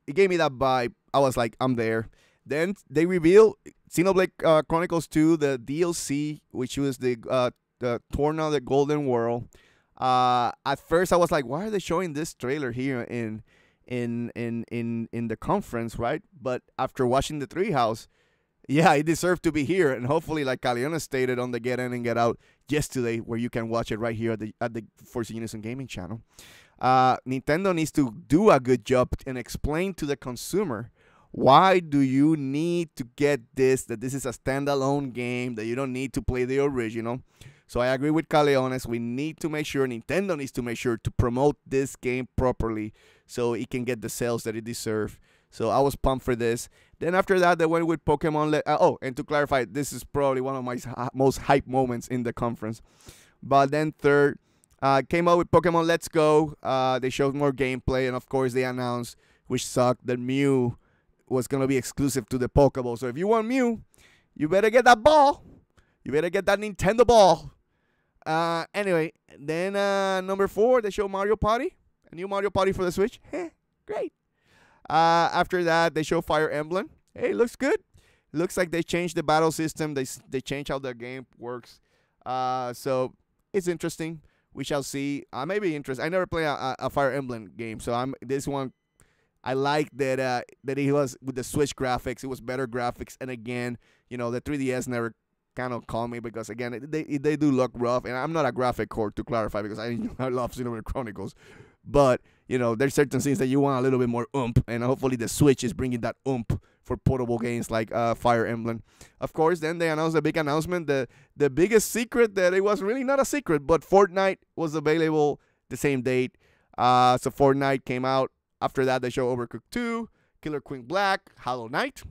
it gave me that vibe. I was like, I'm there. Then they revealed Xenoblade Chronicles 2, the DLC, which was the Torna, the Golden World. At first, I was like, why are they showing this trailer here in the conference, right? But after watching the Treehouse, yeah, it deserved to be here. And hopefully, like Caliona stated on the Get In and Get Out yesterday, where you can watch it right here at the Force In Unison gaming channel. Nintendo needs to do a good job and explain to the consumer, why do you need to get this, that this is a standalone game, that you don't need to play the original. So I agree with Caleones. We need to make sure, Nintendo needs to make sure to promote this game properly so it can get the sales that it deserves. So I was pumped for this. Then after that, they went with Pokemon. And to clarify, this is probably one of my most hype moments in the conference. But then third, came out with Pokemon Let's Go. They showed more gameplay, and of course they announced, which sucked, that Mew was going to be exclusive to the Pokeball. So if you want Mew, you better get that ball. You better get that Nintendo ball. Anyway, then number 4, they show Mario Party. A new Mario Party for the Switch. Great. After that, they show Fire Emblem. Hey, looks good. Looks like they changed the battle system. They changed how the game works. So it's interesting. We shall see. I may be interested. I never play a Fire Emblem game, so this one. I like that it was with the Switch graphics. It was better graphics, and again, the 3DS never kind of called me because again they do look rough, and I'm not a graphic whore, to clarify, because I love Xenoblade Chronicles, but there's certain things that you want a little bit more oomph, and hopefully the Switch is bringing that oomph for portable games like Fire Emblem. Of course, then they announced a big announcement, the biggest secret, that it was really not a secret, but Fortnite was available the same date. So Fortnite came out. After that, they show Overcooked 2, Killer Queen Black, Hollow Knight.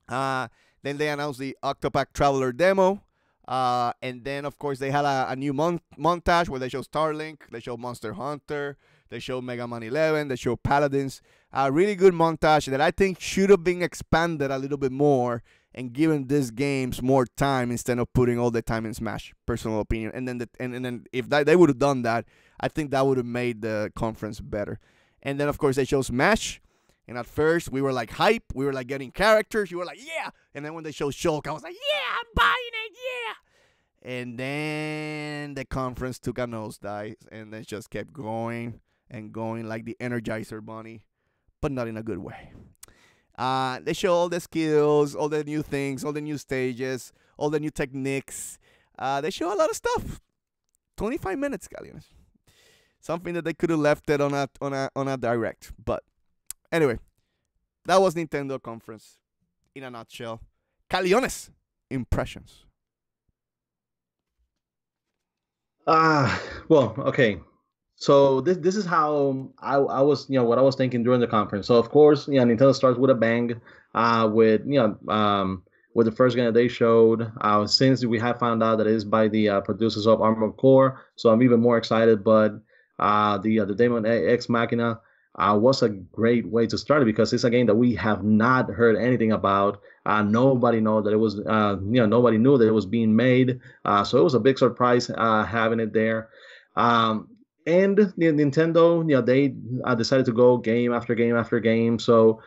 Then they announced the Octopath Traveler demo. And then, of course, they had a new montage where they show Starlink, they show Monster Hunter, they show Mega Man 11, they show Paladins. A really good montage that I think should have been expanded a little bit more and given these games more time instead of putting all the time in Smash. Personal opinion. And then if they would have done that, I think that would have made the conference better. And then, of course, they show Smash. And at first, we were like hype. We were like getting characters. You were like, yeah. And then when they showed Shulk, I was like, yeah, I'm buying it, yeah. And then the conference took a nosedive. And then just kept going and going like the Energizer Bunny. But not in a good way. They show all the skills, all the new things, all the new stages, all the new techniques. They show a lot of stuff. 25 minutes, Galleons. Something that they could have left it on a direct. But anyway, that was Nintendo conference in a nutshell. Caliones, impressions. Well, okay. So this is how I was, what I was thinking during the conference. So of course, Nintendo starts with a bang, with with the first game that they showed. Since we have found out that it is by the producers of Armored Core, so I'm even more excited. But the Demon X Machina was a great way to start it because it's a game that we have not heard anything about. Nobody know that it was, nobody knew that it was being made. So it was a big surprise having it there. Um, and Nintendo, they decided to go game after game after game. So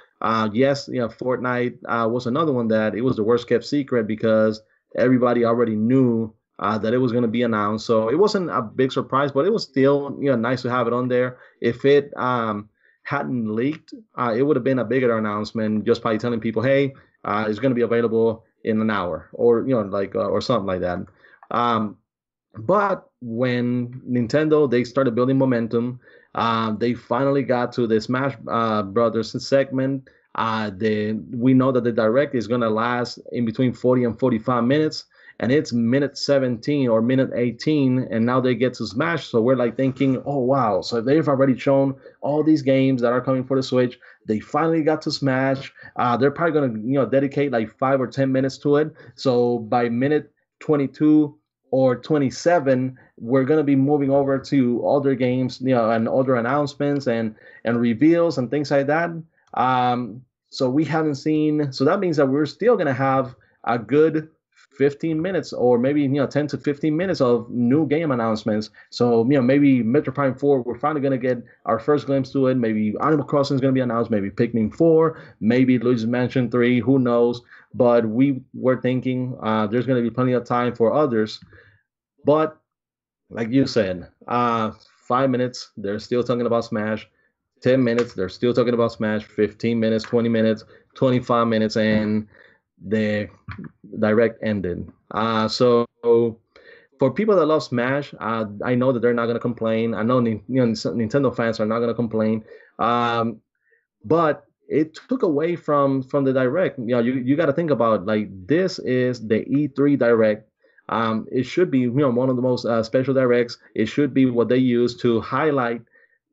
yes, Fortnite was another one that it was the worst kept secret because everybody already knew that it was going to be announced. So it wasn't a big surprise, but it was still nice to have it on there. If it hadn't leaked, it would have been a bigger announcement just by telling people, hey, it's going to be available in an hour, or like or something like that. Um, but when Nintendo they started building momentum, they finally got to the Smash Brothers segment. We know that the direct is gonna last in between 40 and 45 minutes, and it's minute 17 or minute 18, and now they get to Smash. So we're like thinking, oh wow! So they've already shown all these games that are coming for the Switch. They finally got to Smash. They're probably gonna dedicate like 5 or 10 minutes to it. So by minute 22 or 27, we're going to be moving over to other games, and other announcements and reveals and things like that. So we haven't seen. So that means that we're still going to have a good 15 minutes, or maybe 10 to 15 minutes of new game announcements. So maybe Metro Prime 4, we're finally going to get our first glimpse to it. Maybe Animal Crossing is going to be announced. Maybe Pikmin 4. Maybe Luigi's Mansion 3. Who knows? But we were thinking there's going to be plenty of time for others. But like you said, 5 minutes, they're still talking about Smash. 10 minutes, they're still talking about Smash. 15 minutes, 20 minutes, 25 minutes, and the direct ended. So for people that love Smash, I know that they're not gonna complain. I know, Nintendo fans are not gonna complain. But it took away from the direct. You got to think about, like, this is the E3 direct. It should be one of the most special directs. It should be what they use to highlight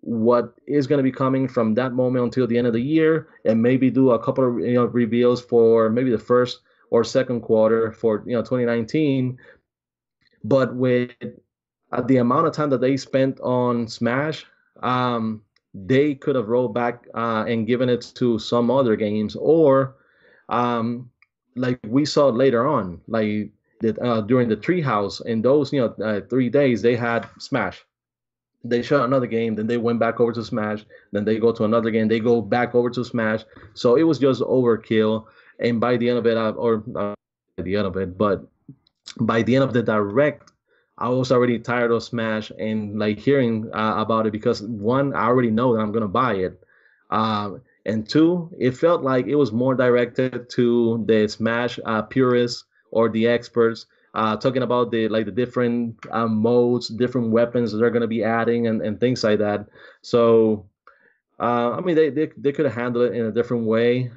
what is going to be coming from that moment until the end of the year, and maybe do a couple of reveals for maybe the first or second quarter for 2019. But with the amount of time that they spent on Smash, they could have rolled back and given it to some other games, or um, like we saw later on, like during the Treehouse, in those 3 days they had Smash. They shot another game, then they went back over to Smash, then they go to another game, they go back over to Smash. So it was just overkill. And by the end of it, or by the end of it, but by the end of the direct, I was already tired of Smash and like hearing about it, because one, I already know that I'm gonna buy it, and two, it felt like it was more directed to the Smash purists or the experts, talking about the different modes, different weapons that they're gonna be adding, and things like that. So I mean, they could have handled it in a different way.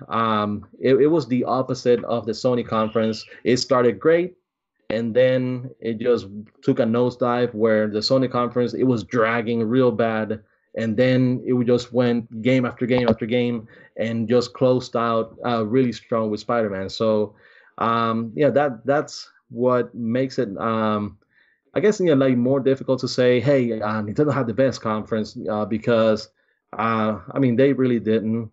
It was the opposite of the Sony conference. It started great, and then it just took a nosedive, where the Sony conference, it was dragging real bad, and then it just went game after game after game, and just closed out really strong with Spider-Man. So yeah, that's what makes it, I guess, like more difficult to say, hey, Nintendo had the best conference, because I mean, they really didn't.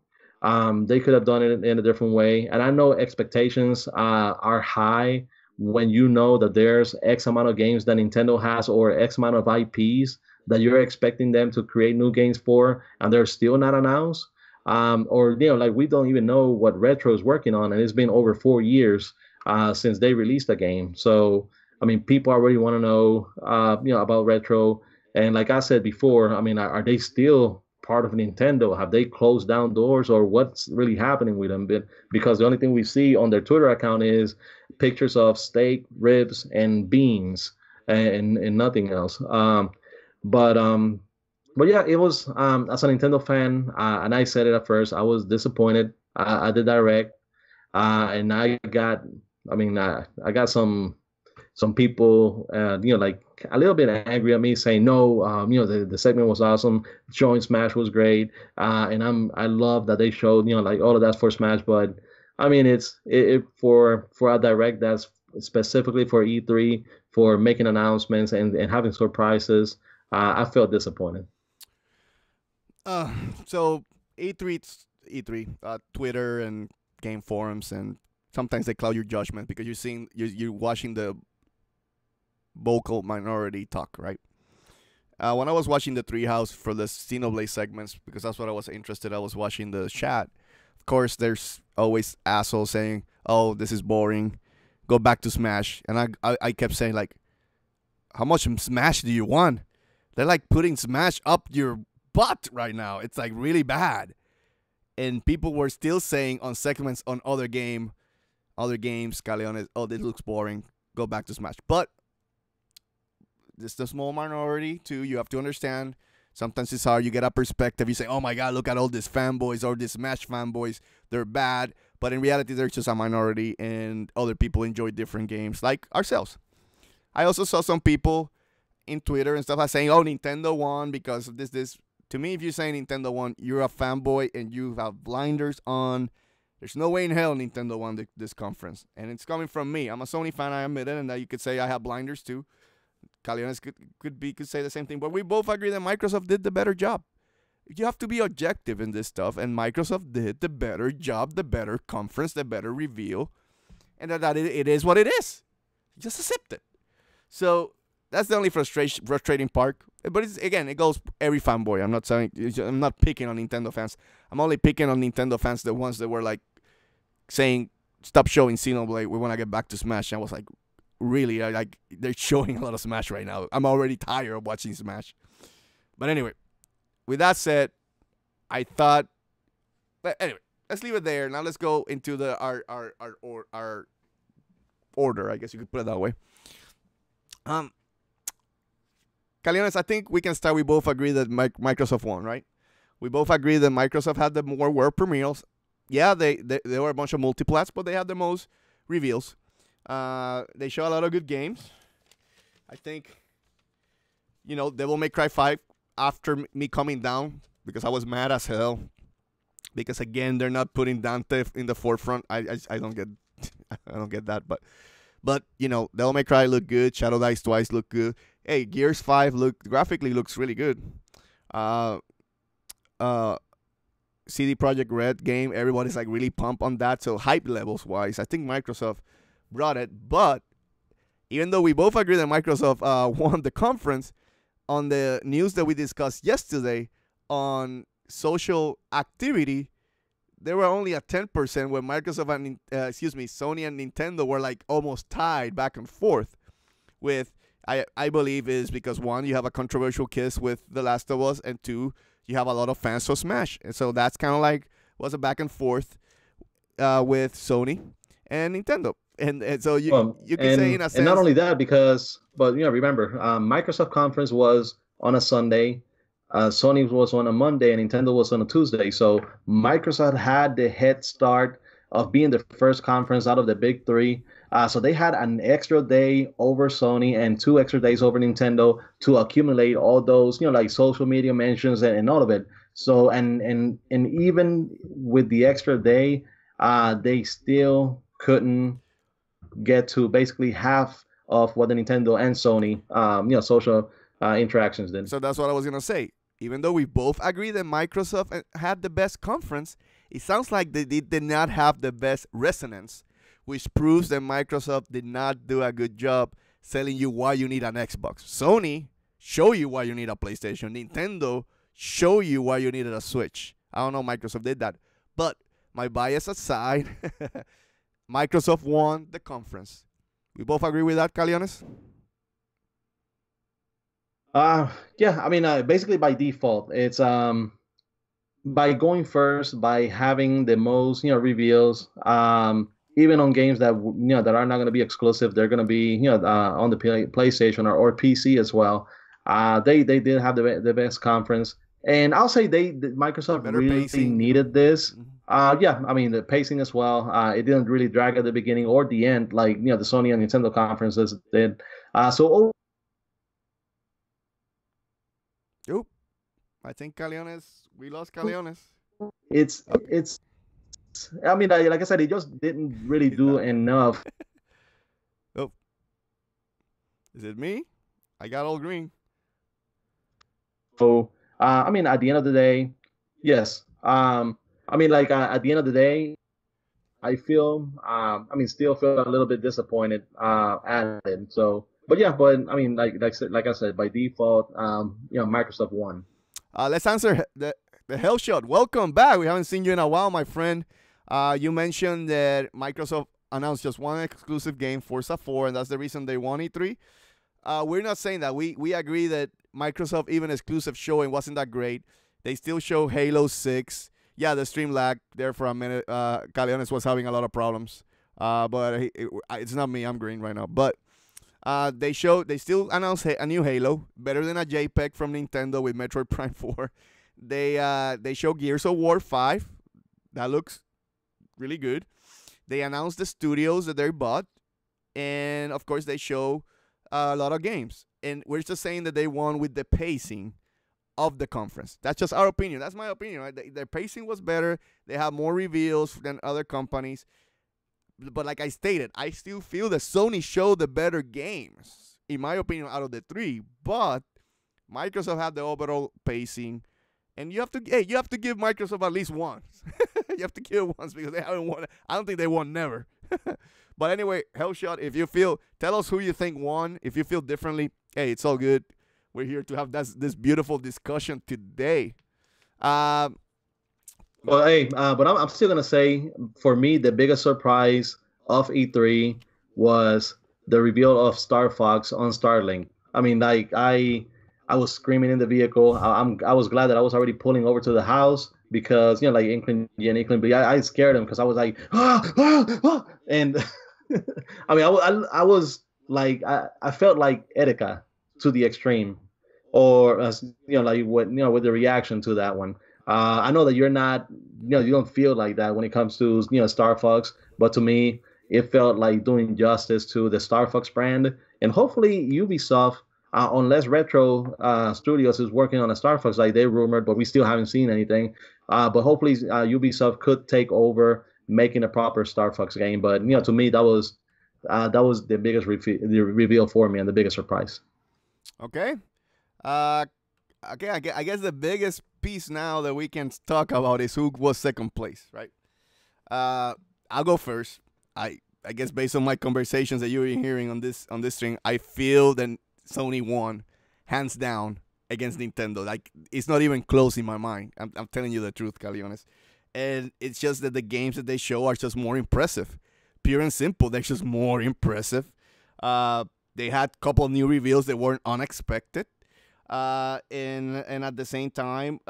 They could have done it in a different way, and I know expectations are high when you know that there's X amount of games that Nintendo has, or X amount of IPs that you're expecting them to create new games for, and they're still not announced. Or like, we don't even know what Retro is working on, and it's been over 4 years since they released the game. So I mean, people already want to know, about Retro. And like I said before, I mean, are they still part of Nintendo? Have they closed down doors, or what's really happening with them? Because the only thing we see on their Twitter account is pictures of steak, ribs, and beans, and nothing else. But but yeah, it was, as a Nintendo fan, and I said it at first, I was disappointed at the direct, and I got, I mean, I got some some people, like a little bit angry at me, saying no, the segment was awesome, showing Smash was great, and I love that they showed, like all of that for Smash. But I mean, for a direct that's specifically for E3, for making announcements and having surprises. I felt disappointed. So E3, Twitter and game forums, and sometimes they cloud your judgment because you're watching the vocal minority talk, right? When I was watching the Treehouse for the Xenoblade segments, because that's what I was interested, I was watching the chat. Of course, there's always assholes saying, "Oh, this is boring. Go back to Smash." And I kept saying, like, how much Smash do you want? They're like putting Smash up your butt right now. It's like really bad. And people were still saying on segments on other games, Caleones, "Oh, this looks boring. Go back to Smash." But this is the small minority too. You have to understand. Sometimes it's hard. You get a perspective. You say, "Oh my God, look at all these fanboys or these Smash fanboys. They're bad." But in reality, they're just a minority, and other people enjoy different games like ourselves. I also saw some people in Twitter and stuff like saying, "Oh, Nintendo won because of this." To me, if you say Nintendo won, you're a fanboy and you have blinders on. There's no way in hell Nintendo won this conference. And it's coming from me. I'm a Sony fan, I admit it, and that you could say I have blinders too. Caleones could say the same thing. But we both agree that Microsoft did the better job. You have to be objective in this stuff, and Microsoft did the better job, the better conference, the better reveal, and that it is what it is. Just accept it. So that's the only frustrating part. But it goes every fanboy. I'm not picking on Nintendo fans. I'm only picking on Nintendo fans, the ones that were like saying, "Stop showing Xenoblade. We want to get back to Smash." And I was like, really? They're showing a lot of Smash right now. I'm already tired of watching Smash. But anyway, with that said, I thought. But anyway, let's leave it there. Now let's go into our order. I guess you could put it that way. Caleones, I think we can start. We both agree that Microsoft won, right? We both agree that Microsoft had the more world premieres. Yeah, they were a bunch of multiplats, but they had the most reveals. They show a lot of good games. I think, Devil May Cry 5, after me coming down, because I was mad as hell. Because, again, they're not putting Dante in the forefront. I don't get I don't get that. But Devil May Cry looked good. Shadow Dice Twice looked good. Hey, Gears 5 graphically looks really good. CD Projekt Red game, everybody's like really pumped on that. So hype levels wise, I think Microsoft brought it. But even though we both agree that Microsoft won the conference, on the news that we discussed yesterday on social activity, they were only at 10%, where Microsoft and Sony and Nintendo were like almost tied back and forth. With I believe is because, one, you have a controversial kiss with The Last of Us, and two, you have a lot of fans for Smash, and so that's kind of like was a back and forth with Sony and Nintendo, and so you can say in a sense. And not only that, but remember, Microsoft conference was on a Sunday. Sony was on a Monday and Nintendo was on a Tuesday. So Microsoft had the head start of being the first conference out of the big three. So they had an extra day over Sony and 2 extra days over Nintendo to accumulate all those, like social media mentions and all of it. So and even with the extra day, they still couldn't get to basically half of what the Nintendo and Sony, social interactions did. So that's what I was gonna say. Even though we both agree that Microsoft had the best conference, it sounds like they did not have the best resonance, which proves that Microsoft did not do a good job selling you why you need an Xbox. Sony show you why you need a PlayStation. Nintendo show you why you needed a Switch. I don't know if Microsoft did that. But my bias aside, Microsoft won the conference. We both agree with that, Caleones? Yeah, I mean, basically by default, it's by going first, by having the most reveals, even on games that that are not going to be exclusive, they're going to be on the PlayStation or PC as well. They did have the best conference, and I'll say Microsoft really needed this. Yeah, I mean the pacing as well. It didn't really drag at the beginning or the end, like the Sony and Nintendo conferences did. So Oop, I think we lost Caliones. it's. I mean, like I said, it just didn't really He's do not there. enough. Oh, is it me? I got all green. So, I mean, at the end of the day, yes. I mean, like at the end of the day, I mean, still feel a little bit disappointed at it. So, but yeah, but I mean, like I said, by default, Microsoft won. Let's answer the hell shot. Welcome back. We haven't seen you in a while, my friend. You mentioned that Microsoft announced just one exclusive game, Forza 4, and that's the reason they won E3. We're not saying that. We agree that Microsoft even exclusive showing wasn't that great. They still show Halo 6. Yeah, the stream lag there for a minute. Caliones was having a lot of problems. But it's not me. I'm green right now. But they still announced a new Halo, better than a JPEG from Nintendo with Metroid Prime 4. They show Gears of War 5. That looks really good. They announced the studios that they bought, and of course they show a lot of games. And we're just saying that they won with the pacing of the conference. That's just our opinion. That's my opinion. Right? Their pacing was better. They have more reveals than other companies. But like I stated, I still feel that Sony showed the better games, in my opinion, out of the three. But Microsoft had the overall pacing, and you have to give Microsoft at least once. You have to give it once because they haven't won. I don't think they won never. But anyway, Hellshot, if you tell us who you think won. If you feel differently, hey, it's all good. We're here to have this beautiful discussion today. Well, hey, but I'm still gonna say for me the biggest surprise of E3 was the reveal of Star Fox on Starlink. I mean, like I was screaming in the vehicle. I was glad that I was already pulling over to the house because like Inkling, but I scared him because I was like and I mean I was like I felt like Etika to the extreme, or like what with the reaction to that one. I know that you're not, you don't feel like that when it comes to, Star Fox, but to me, it felt like doing justice to the Star Fox brand. And hopefully, Ubisoft, unless Retro Studios is working on a Star Fox like they rumored, but we still haven't seen anything. But hopefully, Ubisoft could take over making a proper Star Fox game. But to me, that was the biggest reveal for me and the biggest surprise. Okay. Okay, I guess the biggest piece now that we can talk about is who was second place, right? I'll go first. I guess based on my conversations that you're hearing on this string, I feel that Sony won hands down against Nintendo. Like it's not even close in my mind. I'm telling you the truth, Caliones. And it's just that the games that they show are just more impressive. Pure and simple, they're just more impressive. They had a couple of new reveals that weren't unexpected. And at the same time,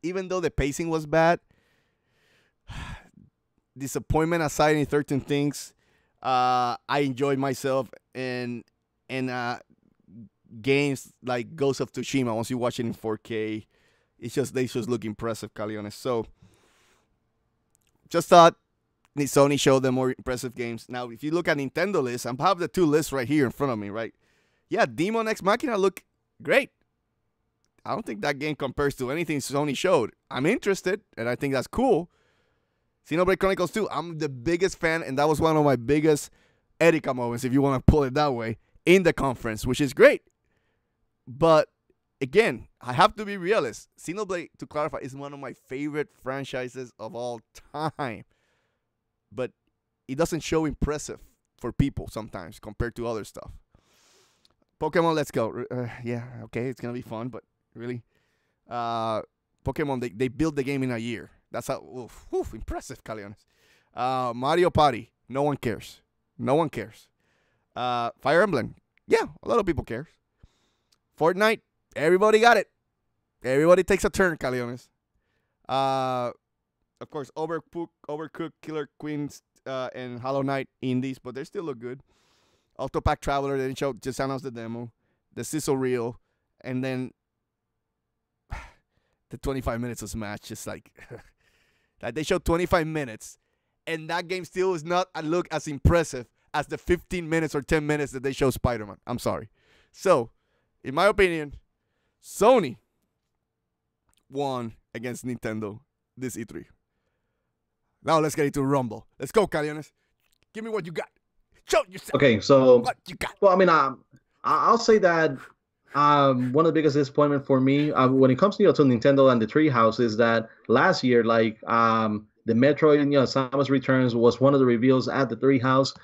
even though the pacing was bad, disappointment aside in 13 things, I enjoyed myself in games like Ghost of Tsushima. Once you watch it in 4K, they just look impressive, Caliones. So just thought Sony showed them more impressive games. Now, if you look at Nintendo lists, I have the two lists right here in front of me, right? Yeah, Demon X Machina look great. I don't think that game compares to anything Sony showed. I'm interested, and I think that's cool. Xenoblade Chronicles 2, I'm the biggest fan, and that was one of my biggest Erika moments, if you want to pull it that way, in the conference, which is great. But, again, I have to be realist. Xenoblade, to clarify, is one of my favorite franchises of all time. But it doesn't show impressive for people sometimes compared to other stuff. Pokemon Let's Go. Yeah, okay, it's going to be fun, but really. Pokemon, they built the game in a year. That's how impressive, Caliones. Mario Party, no one cares. No one cares. Fire Emblem, yeah, a lot of people care. Fortnite, everybody got it. Everybody takes a turn, Caliones. Of course, Overcooked, Killer Queens, and Hollow Knight indies, but they still look good. Octopath Traveler, they just announced the demo. The Sizzle Reel, and then the 25 minutes of Smash. Just like they showed 25 minutes, and that game still is not look as impressive as the 15 minutes or 10 minutes that they show Spider-Man. I'm sorry. So, in my opinion, Sony won against Nintendo this E3. Now let's get into Rumble. Let's go, Caliones. Give me what you got. Show yourself. Okay, so what you got. Well, I mean, I'll say that one of the biggest disappointment for me when it comes to Nintendo and the Treehouse is that last year, like the Metroid, Samus Returns was one of the reveals at the Treehouse.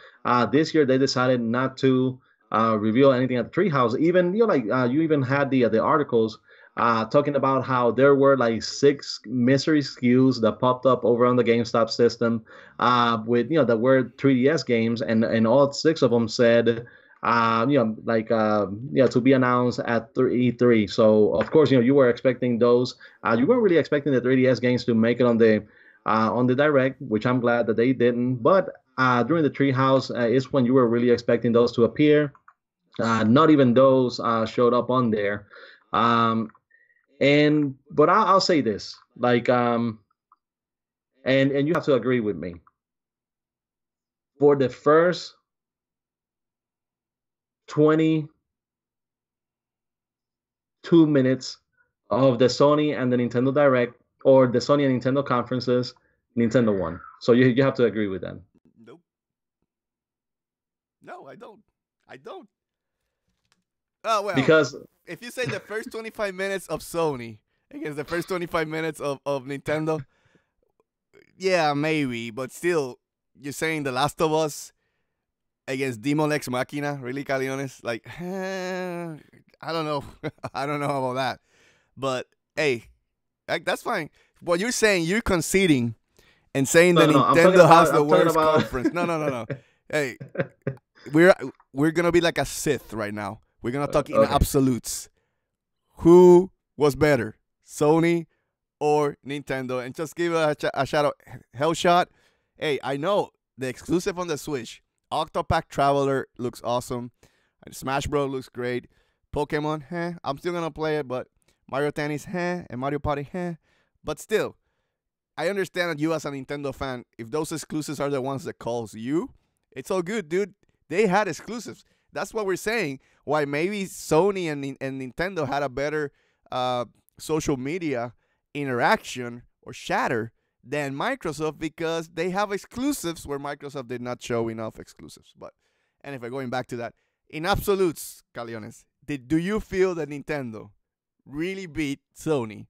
This year they decided not to reveal anything at the Treehouse. Even you even had the articles talking about how there were like 6 mystery SKUs that popped up over on the GameStop system with that were 3DS games, and all 6 of them said to be announced at E3. So of course you were expecting those. You weren't really expecting the 3DS games to make it on the Direct, which I'm glad that they didn't. But during the Treehouse is when you were really expecting those to appear. Not even those showed up on there. But I'll say this, and you have to agree with me. For the first 22 minutes of the Sony and the Nintendo Direct, or the Sony and Nintendo conferences, Nintendo won. So you have to agree with that. Nope. No, I don't. Oh, well. Because if you say the first 25 minutes of Sony against the first 25 minutes of Nintendo, yeah, maybe. But still, you're saying The Last of Us against Demon Ex Machina? Really, Caliones? Like, I don't know. I don't know about that. But, hey, that's fine. What you're saying, you're conceding and saying that Nintendo has the worst conference. No. Hey, we're going to be like a Sith right now. We're going to talk in absolutes. Who was better, Sony or Nintendo? And just give a shout out. Hellshot. Hey, I know the exclusive on the Switch. Octopath Traveler looks awesome. Smash Bros. Looks great. Pokemon, I'm still going to play it, but Mario Tennis, and Mario Party, But still, I understand that you as a Nintendo fan, if those exclusives are the ones that calls you, it's all good, dude. They had exclusives. That's what we're saying. Why maybe Sony and Nintendo had a better social media interaction or chatter than Microsoft, because they have exclusives where Microsoft did not show enough exclusives. But anyway, going back to that, in absolutes, Caliones, do you feel that Nintendo really beat Sony?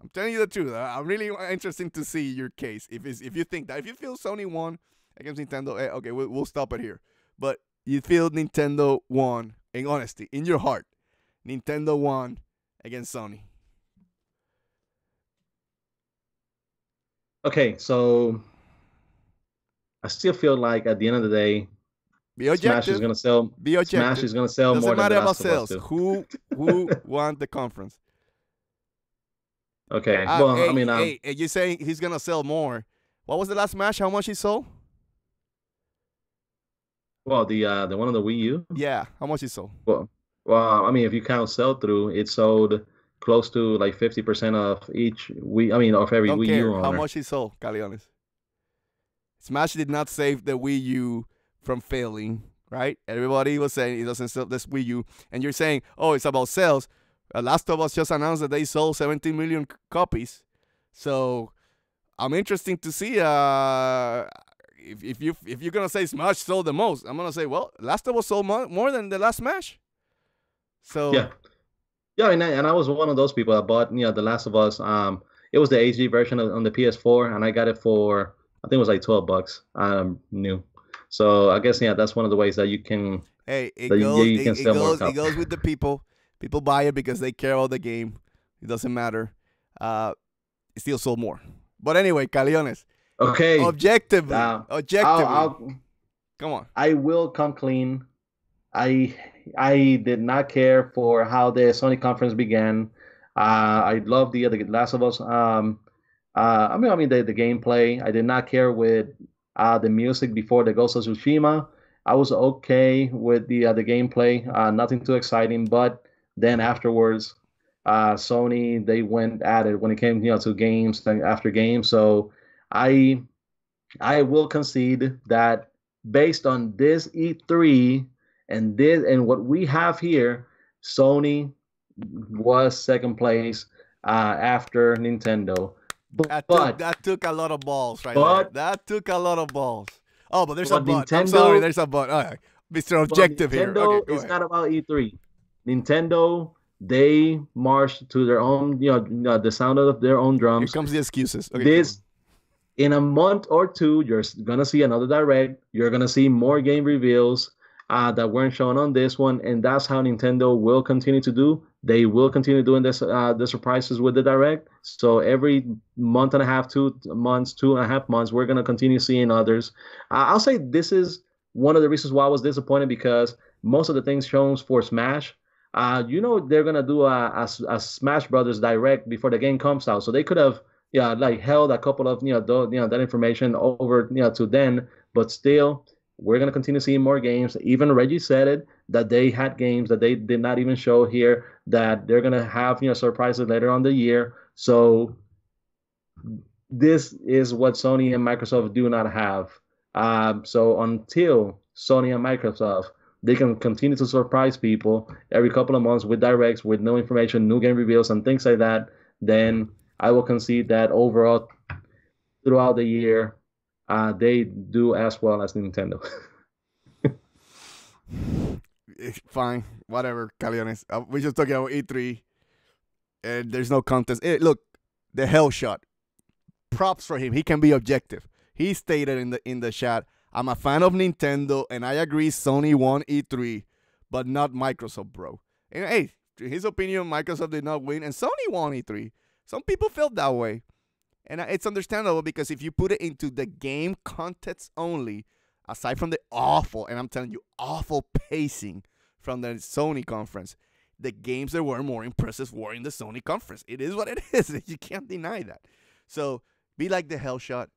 I'm telling you the truth. I'm really interested to see your case. If you think that, if you feel Sony won against Nintendo, okay, we'll stop it here. But you feel Nintendo won, in honesty, in your heart, Nintendo won against Sony. Okay, so I still feel like at the end of the day, Smash is going to sell. Smash is going to sell more than The Last of Us 2. Who won the conference? Okay, well, hey, I mean, you're saying he's going to sell more. What was the last Smash? How much he sold? Well, the one on the Wii U. Yeah, how much it sold? Well, I mean, if you count sell through, it sold close to like 50% of each Wii. I mean, of every Wii U owner. How much it sold, Caliones? Smash did not save the Wii U from failing, right? Everybody was saying it doesn't sell this Wii U, and you're saying, oh, it's about sales. Last of Us just announced that they sold 17 million copies, so I'm interested to see. If you're gonna say Smash sold the most, I'm gonna say, well, Last of Us sold more than the last Smash. So yeah, and I was one of those people that bought the Last of Us. It was the HD version on the PS4, and I got it for, I think it was like $12. New. So I guess that's one of the ways that you can. Hey, it goes with the people. People buy it because they care about the game. It doesn't matter. It still sold more. But anyway, Caliones. Okay. Objectively. Come on. I will come clean. I did not care for how the Sony conference began. I love the Last of Us. I mean the gameplay. I did not care with the music before the Ghost of Tsushima. I was okay with the gameplay. Nothing too exciting, but then afterwards, Sony, they went at it when it came, to games and after games. So I I will concede that based on this E3 and what we have here, Sony was second place after Nintendo. But That took a lot of balls right there. but That took a lot of balls. Oh, but there's a but but. I'm sorry, Nintendo there's a but. All right. Mr. but Objective here. Okay, Nintendo go is ahead. not about E3. Nintendo, they marched to their own, the sound of their own Here drums. comes the excuses. Okay, This in a month or two, you're gonna see another direct. You're gonna see more game reveals that weren't shown on this one, and that's how Nintendo will continue to do. They will continue doing this the surprises with the direct. So every month and a half, 2 months, 2.5 months, we're gonna continue seeing others. I'll say this is one of the reasons why I was disappointed because most of the things shown for Smash. They're gonna do a Smash Brothers direct before the game comes out, so they could have like held a couple of that information over to then, but still we're gonna continue seeing more games. Even Reggie said it that they had games that they did not even show here that they're gonna have surprises later on the year. So this is what Sony and Microsoft do not have. So until Sony and Microsoft they can continue to surprise people every couple of months with directs, with new information, new game reveals, and things like that, then I will concede that overall throughout the year, they do as well as Nintendo. Fine, whatever, Caliones. We're just talking about E3, and there's no contest. Look, the hell shot. Props for him. He can be objective. He stated in the chat, I'm a fan of Nintendo, and I agree Sony won E3, but not Microsoft, bro. And hey, in his opinion, Microsoft did not win, and Sony won E3. Some people felt that way. And it's understandable because if you put it into the game context only, aside from the awful, and I'm telling you, awful pacing from the Sony conference, the games that were more impressive were in the Sony conference. It is what it is. You can't deny that. So be like the hell shot.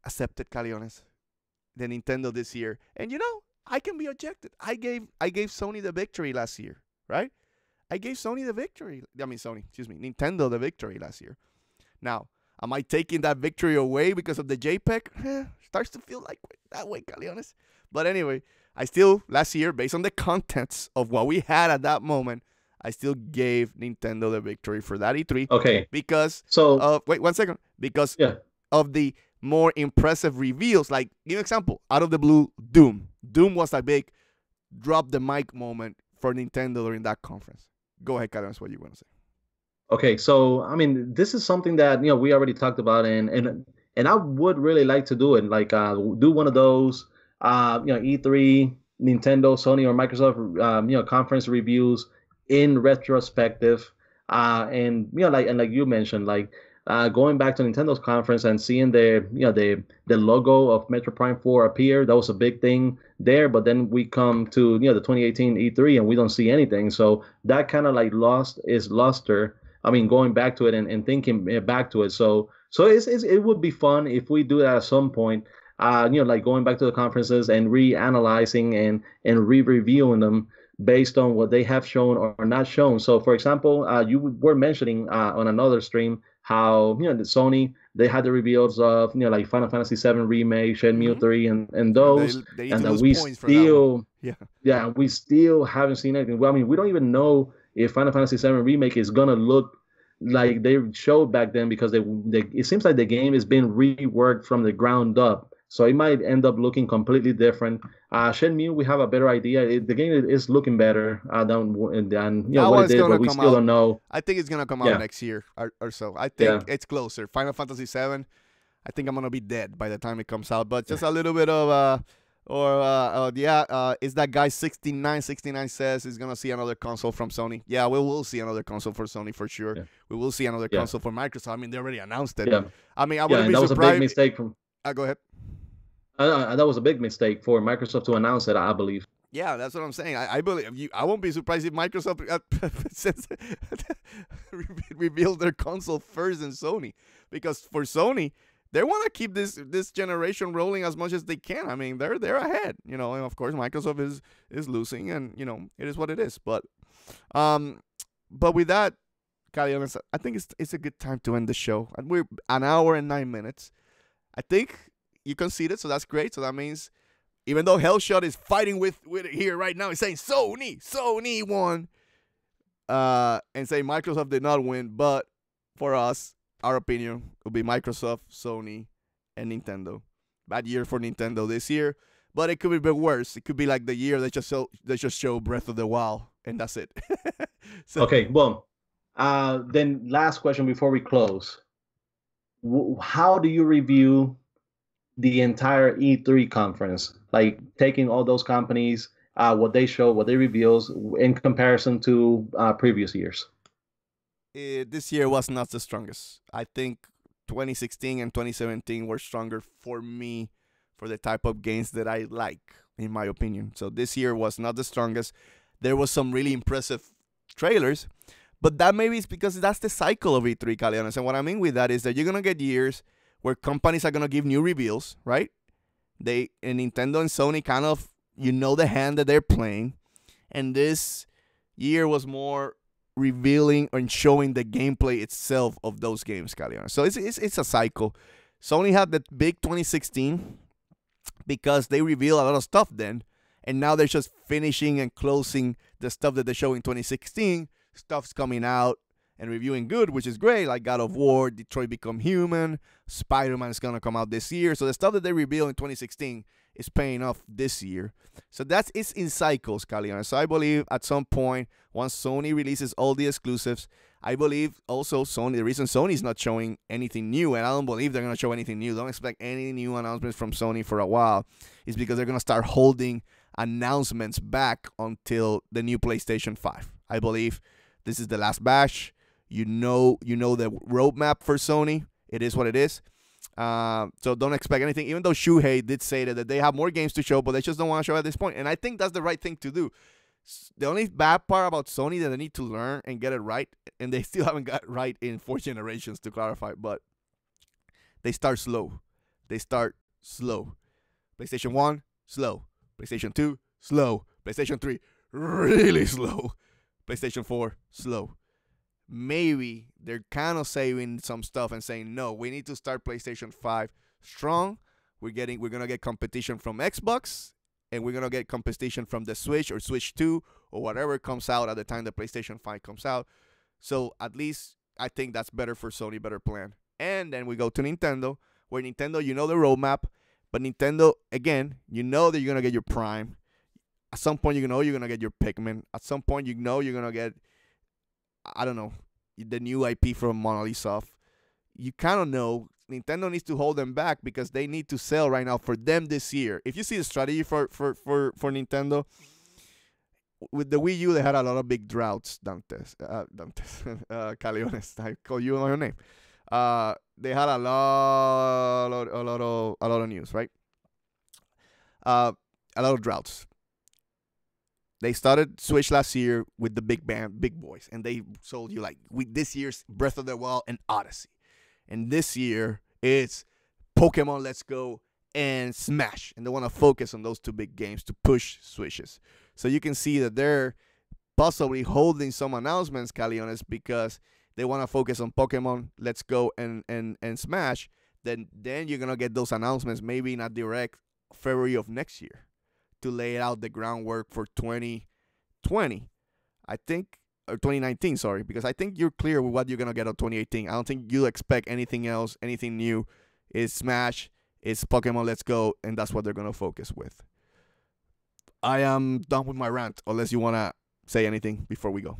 Accepted, Caliones. The Nintendo this year. And I can be objective. I gave Sony the victory last year, right? I gave Sony the victory. Nintendo the victory last year. Now, am I taking that victory away because of the JPEG? Starts to feel like that way, Caliones. But anyway, I still, last year, based on the contents of what we had at that moment, I still gave Nintendo the victory for that E3. Okay. Because, wait 1 second. Because of the more impressive reveals. Like, give an example. Out of the blue, Doom. Doom was a big drop the mic moment for Nintendo during that conference. Go ahead, Caliones, what you want to say. Okay, so I mean, this is something that we already talked about, and I would really like to do it, like do one of those, E3, Nintendo, Sony, or Microsoft, conference reviews in retrospective, and like you mentioned, like going back to Nintendo's conference and seeing the logo of Metro Prime 4 appear. That was a big thing there, but then we come to the 2018 E3 and we don't see anything, so that kind of like lost its luster. I mean, going back to it and thinking back to it. So it would be fun if we do that at some point. Like going back to the conferences and reanalyzing and re-reviewing them based on what they have shown or not shown. So, for example, you were mentioning on another stream how the Sony, they had the reveals of like Final Fantasy VII Remake, Shenmue 3, and those, and that we still we still haven't seen anything. Well, I mean, we don't even know if Final Fantasy VII Remake is gonna look like they showed back then, because it seems like the game is being reworked from the ground up. So it might end up looking completely different. Shenmue, we have a better idea. The game is looking better than what it did, but we still don't know. I think it's gonna come out next year or so. I think it's closer. Final Fantasy VII, I think I'm gonna be dead by the time it comes out. But just a little bit of is that guy 69 says he's gonna see another console from Sony. Yeah, we will see another console for Sony for sure. We will see another console for Microsoft. I mean, they already announced it. I mean, I wouldn't be surprised. That was a big mistake from. Go ahead. That was a big mistake for Microsoft to announce it, I believe. Yeah, that's what I'm saying. I believe you. I won't be surprised if Microsoft reveals their console first than Sony, because for Sony, they want to keep this generation rolling as much as they can. I mean, they're ahead, and of course Microsoft is losing, and it is what it is. But But with that, Caliones, I think it's a good time to end the show. And we're an hour and 9 minutes. I think you conceded, so that's great. So that means even though Hellshot is fighting with it here right now, he's saying Sony won. And say Microsoft did not win, but for us, our opinion will be Microsoft, Sony, and Nintendo. Bad year for Nintendo this year, but it could be a bit worse. It could be like the year they just show Breath of the Wild, and that's it. So, Okay, well, then last question before we close. How do you review the entire E3 conference? Like taking all those companies, what they show, what they reveals in comparison to previous years? this year was not the strongest. I think 2016 and 2017 were stronger for me for the type of games that I like, in my opinion. So this year was not the strongest. There was some really impressive trailers, but that maybe is because that's the cycle of E3, Caliones. And what I mean with that is that you're going to get years where companies are going to give new reveals, right? And Nintendo and Sony kind of, the hand that they're playing. And this year was more revealing and showing the gameplay itself of those games, Caliones. So it's a cycle. Sony had that big 2016 because they revealed a lot of stuff then. And now they're just finishing and closing the stuff that they showed in 2016. Stuff's coming out and reviewing good, which is great, like God of War, Detroit Become Human, Spider-Man is going to come out this year. So the stuff that they revealed in 2016 is paying off this year. So it's in cycles, Caliones. So I believe at some point, once Sony releases all the exclusives, I believe also Sony, the reason Sony is not showing anything new, and I don't believe they're going to show anything new, don't expect any new announcements from Sony for a while, is because they're going to start holding announcements back until the new PlayStation 5. I believe this is the last batch. You know the roadmap for Sony. It is what it is. So don't expect anything. Even though Shuhei did say that they have more games to show, but they just don't want to show at this point. And I think that's the right thing to do. The only bad part about Sony that they need to learn and get it right, and they still haven't got it right in 4 generations to clarify, but they start slow. PlayStation 1, slow. PlayStation 2, slow. PlayStation 3, really slow. PlayStation 4, slow. Maybe they're kind of saving some stuff and saying, no, we need to start PlayStation 5 strong. We're going to get competition from Xbox, and we're going to get competition from the Switch or Switch 2 or whatever comes out at the time the PlayStation 5 comes out. So at least I think that's better for Sony, better plan. And then we go to Nintendo, where Nintendo, the roadmap, but Nintendo, again, that you're going to get your Prime. At some point, you're going to get your Pikmin. At some point, you're going to get, I don't know, the new IP from Monolith Soft. You kind of know Nintendo needs to hold them back because they need to sell right now for them this year. If you see the strategy for Nintendo, with the Wii U, they had a lot of big droughts. Caliones, I call you on your name. They had a lot of news, right? A lot of droughts. They started Switch last year with the big boys, and they sold you this year's Breath of the Wild and Odyssey. And this year, it's Pokemon Let's Go and Smash. And they want to focus on those 2 big games to push Switches. So you can see that they're possibly holding some announcements, Caliones, because they want to focus on Pokemon Let's Go and Smash. Then you're going to get those announcements maybe in a direct February of next year to lay out the groundwork for 2020. I think, or 2019, sorry, because I think you're clear with what you're going to get on 2018. I don't think you expect anything else, anything new. It's Smash, it's Pokemon Let's Go, and that's what they're going to focus with. I am done with my rant, unless you want to say anything before we go.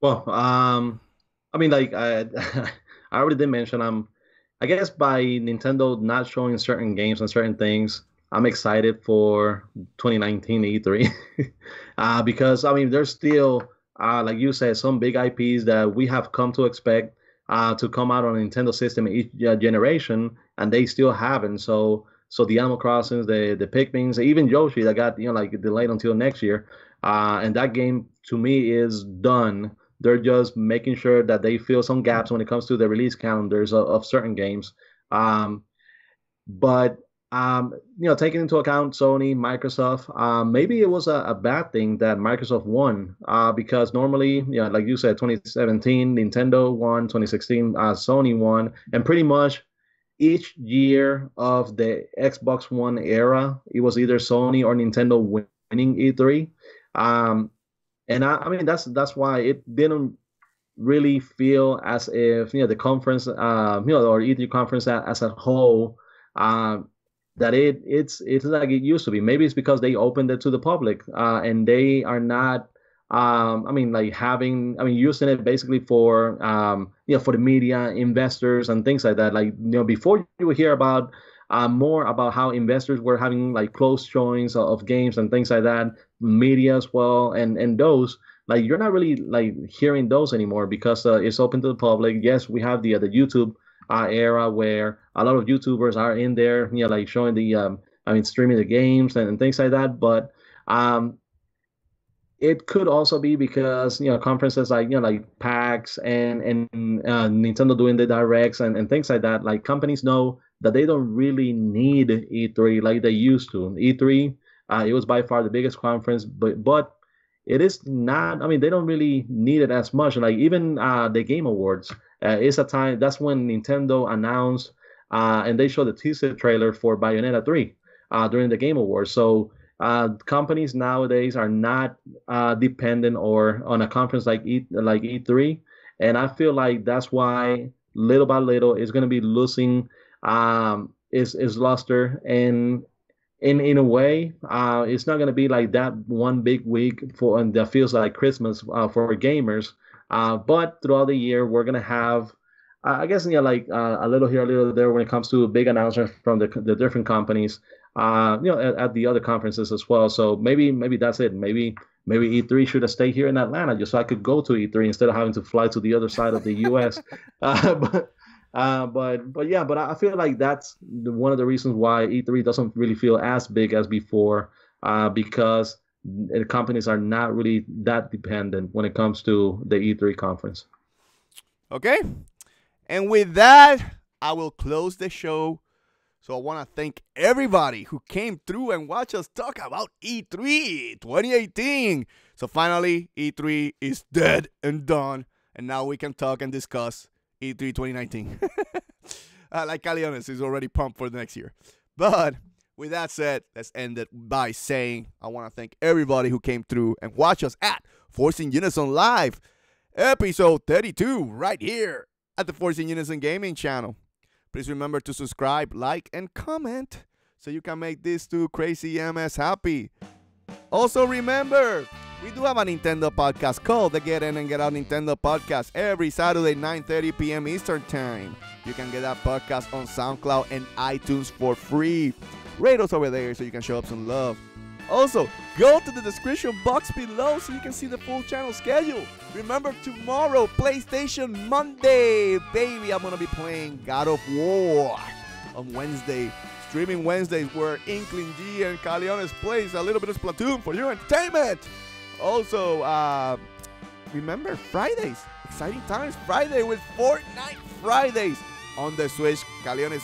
Well, I mean, I already did mention, I guess by Nintendo not showing certain games and certain things, I'm excited for 2019 E3 because I mean there's still like you said some big IPs that we have come to expect to come out on a Nintendo system each generation, and they still haven't. So the Animal Crossings, the Pikmins, even Yoshi that got delayed until next year, and that game to me is done. They're just making sure that they fill some gaps when it comes to the release calendars of certain games. But Taking into account Sony, Microsoft, maybe it was a bad thing that Microsoft won, because normally, like you said, 2017, Nintendo won, 2016, Sony won, and pretty much each year of the Xbox One era, it was either Sony or Nintendo winning E3. Um, and I mean, that's why it didn't really feel as if the conference, or E3 conference as a whole, um, that it's like it used to be. Maybe it's because they opened it to the public, and they are not. I mean, like using it basically for for the media, investors, and things like that. Like before you would hear about more about how investors were having like closed showings of games and things like that, media as well, and those like you're not really like hearing those anymore because it's open to the public. Yes, we have the YouTube era where a lot of YouTubers are in there, like showing the streaming the games and things like that. But um, it could also be because conferences like like PAX and Nintendo doing the directs and things like that. Like companies know that they don't really need E3 like they used to. E3, it was by far the biggest conference, but it is not. I mean, they don't really need it as much. Like even the Game Awards, it's a time. That's when Nintendo announced and they showed the teaser trailer for Bayonetta 3 during the Game Awards. So companies nowadays are not dependent or on a conference like E3, and I feel like that's why little by little it's going to be losing is luster, and in a way it's not going to be like that one big week for and that feels like Christmas for gamers, but throughout the year we're going to have I guess like a little here, a little there when it comes to big announcements from the different companies, at the other conferences as well. So maybe that's it. Maybe E3 should have stayed here in Atlanta just so I could go to E3 instead of having to fly to the other side of the U.S. But yeah, but I feel like that's one of the reasons why E3 doesn't really feel as big as before, because the companies are not really that dependent when it comes to the E3 conference. Okay. And with that, I will close the show. So I want to thank everybody who came through and watched us talk about E3 2018. So finally, E3 is dead and done. And now we can talk and discuss E3 2019. Like Caliones is already pumped for the next year. But with that said, let's end it by saying I want to thank everybody who came through and watched us at Force In Unison Live, episode 32, right here at the Force In Unison Gaming channel. Please remember to subscribe, like, and comment so you can make these two crazy MS happy. Also remember, we do have a Nintendo podcast called the Get In and Get Out Nintendo Podcast every Saturday, 9:30 p.m. Eastern Time. You can get that podcast on SoundCloud and iTunes for free. Rate us over there so you can show up some love. Also, go to the description box below so you can see the full channel schedule. Remember, tomorrow, PlayStation Monday. Baby, I'm going to be playing God of War on Wednesday. Streaming Wednesdays where Inkling G and Caliones plays a little bit of Splatoon for your entertainment. Also, remember, Fridays. Exciting times. Friday with Fortnite Fridays on the Switch. Caliones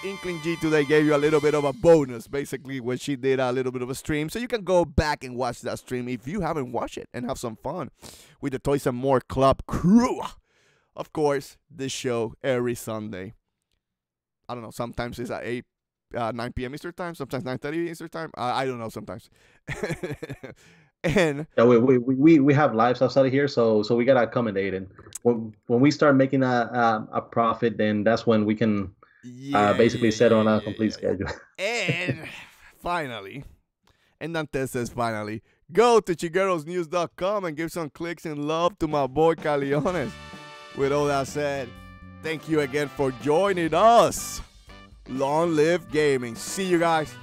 Inkling G today gave you a little bit of a bonus, basically, when she did a little bit of a stream. So you can go back and watch that stream if you haven't watched it and have some fun with the Toys and More Club crew. Of course, this show every Sunday. I don't know, sometimes it's at 9 p.m. Eastern Time, sometimes 9:30 Eastern Time. I don't know, sometimes. And yeah, we have lives outside of here, so we gotta accommodate it. When we start making a profit, then that's when we can basically set on a complete schedule. And finally, and Dante says finally, go to chiguerosnews.com and give some clicks and love to my boy Caliones. With all that said, thank you again for joining us. Long live gaming. See you guys.